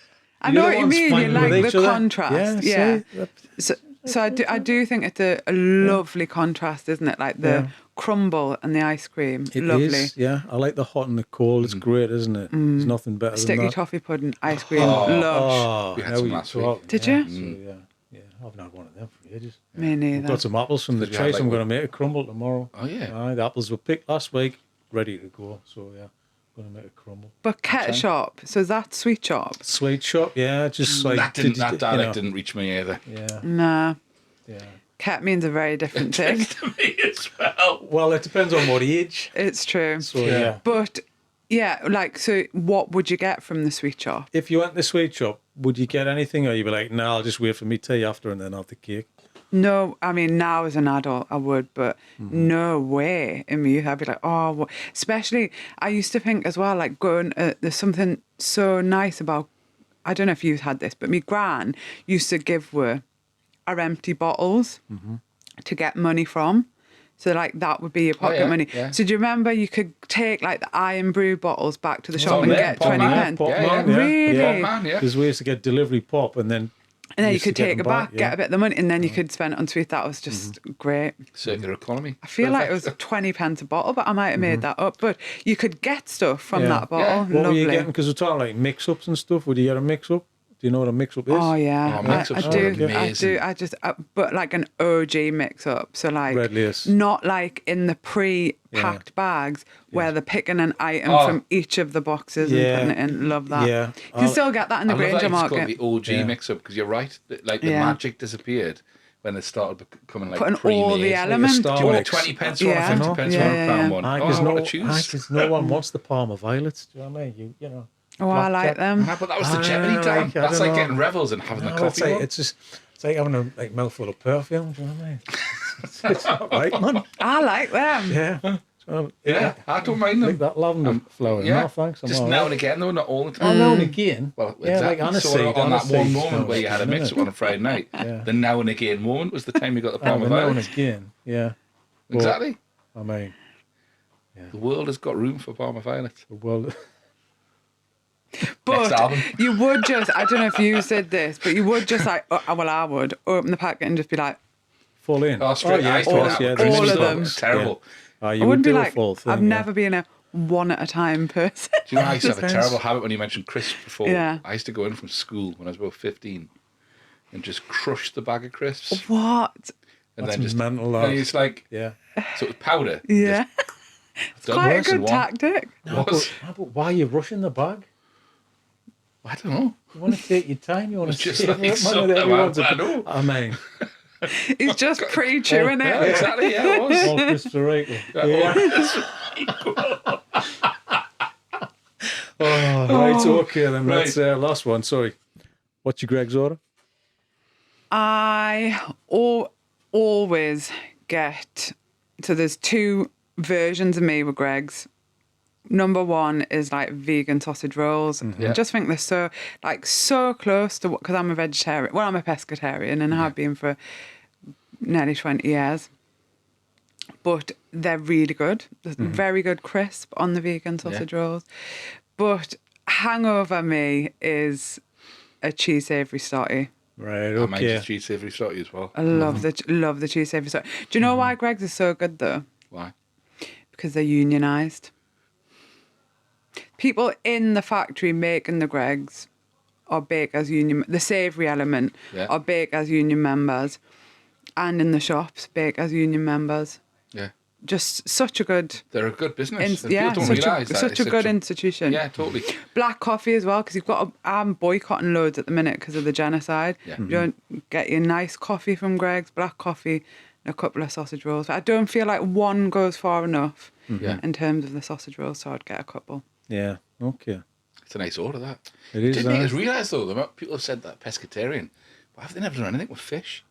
I know what you mean. You like the contrast. Yeah. So I do think it's a lovely contrast, isn't it? Like the crumble and the ice cream. It lovely. Is, yeah. I like the hot and the cold. It's great, isn't it? There's nothing better than that. Sticky toffee pudding, ice cream, lush. We had some last week. Did you? So, yeah. I've not had one of them for ages. Me neither. I've got some apples from the tree, so I'm going to make a crumble tomorrow. Oh, yeah. The apples were picked last week, ready to go. So, yeah. Going to make a crumble. But ketchup, so that's sweet shop. Sweet shop, yeah, just like that dialect didn't reach me either. Yeah. Nah. Yeah. Ket means a very different thing. To me as well. Well, it depends on what age. It's true. So yeah. But yeah, like, so what would you get from the sweet shop? If you went to the sweet shop, would you get anything, or you'd be like, no, I'll just wait for me tea after and then have the cake? No, I mean, now as an adult, I would, but no way in me. I'd be like, oh, what? Especially, I used to think as well, like going, there's something so nice about, I don't know if you've had this, but me gran used to give her empty bottles to get money from. So like that would be your pocket money. Yeah. So do you remember you could take like the Iron Brew bottles back to the shop and get 20 pence? Really? Because we used to get delivery pop and then you could take it back, get a bit of the money, and then you could spend it on sweet. That was just great. Circular economy. I feel like it was 20 pence a bottle, but I might have made that up. But you could get stuff from that bottle. What were you getting? Because we're talking like mix-ups and stuff. Would you get a mix-up? Do you know what a mix-up is? Oh, yeah. Mix-ups are amazing. I do. But like an OG mix-up. So like, Red Lace. Not like in the pre-packed bags where they're picking an item from each of the boxes and putting it in. Love that. Yeah. You can still get that in the Granger Market. It's called the OG mix-up because you're right. Like the magic disappeared when they started becoming like putting all the elements. Do you want a 20 pence one, a 50 pence one, a pound one? I want to choose. Because no one wants the Parma violets. Do you know what I mean? You know. Oh, I like them. But that was the Gemini time. That's like getting Revels and having the coffee. It's like having a mouthful of perfume. Do you know what I mean? It's not right, man. I like them. Yeah. So, Yeah, I don't mind them. Like that lavender flower. Yeah, No, thanks. I'm just all now right. and again, though, not all the Oh, time. now and again. Well, yeah, exactly. like on a So seed, on that seed one smells moment where you had a good, mix-up innit? on a Friday night, Yeah. the now and again moment was the time you got the Parma Now and Violet. again, yeah. Well, Exactly. I mean, The world has got room for Parma Violet. the world. Next But album. you would just, I don't know if you said this, but you would just like, well, I would open the packet and just be like, Full in. Oh, straight yeah, ice of course, cream. yeah. Cream all of stuff. them. It's terrible. Yeah. You I would wouldn't be do a like, full thing. I've yeah. never been a one at a time person. Do you know I used to have a Depends. terrible habit when you mentioned crisps before? Yeah. I used to go in from school when I was about 15 and just crush the bag of crisps. What? And That's then just mental, and that. it's like, Yeah. so it's powder. Yeah. It's Quite a good tactic. No, but why are you rushing the bag? I don't know. You want to take your time. You want to It's just save like it. so- Man, everyone's I know. I mean, He's just pre-chewing Yeah, it. exactly. Yeah, it was. all Christopher Riegel. Oh, right, okay then. Right. That's last one. Sorry. What's your Greg's order? I always get, so there's two versions of me with Greg's. Number one is like vegan sausage rolls. Yeah. I just think they're so close to what, because I'm a vegetarian. Well, I'm a pescatarian and have been for nearly 20 years. But they're really good. There's very good crisp on the vegan sausage rolls. But hangover me is a cheese savoury stotty. Right, I might okay. just cheese savoury stotty as well. I love the cheese savoury stotty. Do you know why Greg's is so good though? Why? Because they're unionised. People in the factory making the Greg's are big as union. The savoury element are big as union members, and in the shops big as union members. Yeah. Just such a good. They're a good business. People Yeah, don't realise that. such It's a good institution. Yeah, totally. Black coffee as well, because you've got. I'm boycotting loads at the minute because of the genocide. Yeah. You don't get your nice coffee from Greg's, black coffee, and a couple of sausage rolls. But I don't feel like one goes far enough in terms of the sausage rolls, so I'd get a couple. Yeah, okay. It's a nice order, that. It is. Didn't make us realise, though, that people have said that pescatarian, but have they never done anything with fish?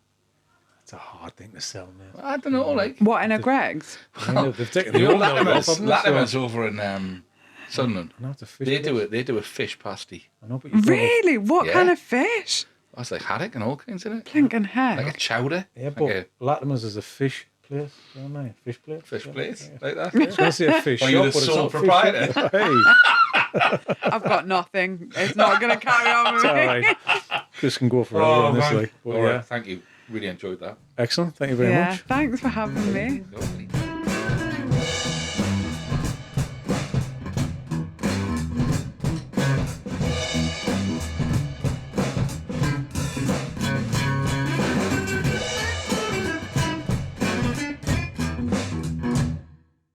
It's a hard thing to sell, mate. I don't know, like... What, in a Greg's? I know, they've taken You the know, old milk off, haven't they? Latimer's over in Sunderland. I know it's a fish They place. do a fish pasty. I know, but you don't have- Really? What Yeah. kind of fish? That's like haddock and all kinds, isn't it? Blinking heck. Like a chowder. Yeah, Like but Latimer's is a fish place. You know what I mean? Fish place. a fish Yeah. place, like that. I was going to say a fish Are shop, you the but it's sole not fish proprietor? shop. Hey, I've got nothing. It's not going to carry on with it's all me. right. Chris can go forever Oh, on this, man. like. But All right, yeah, thank you. Really enjoyed that. excellent. Thank you very Yeah, much. thanks for having me. No.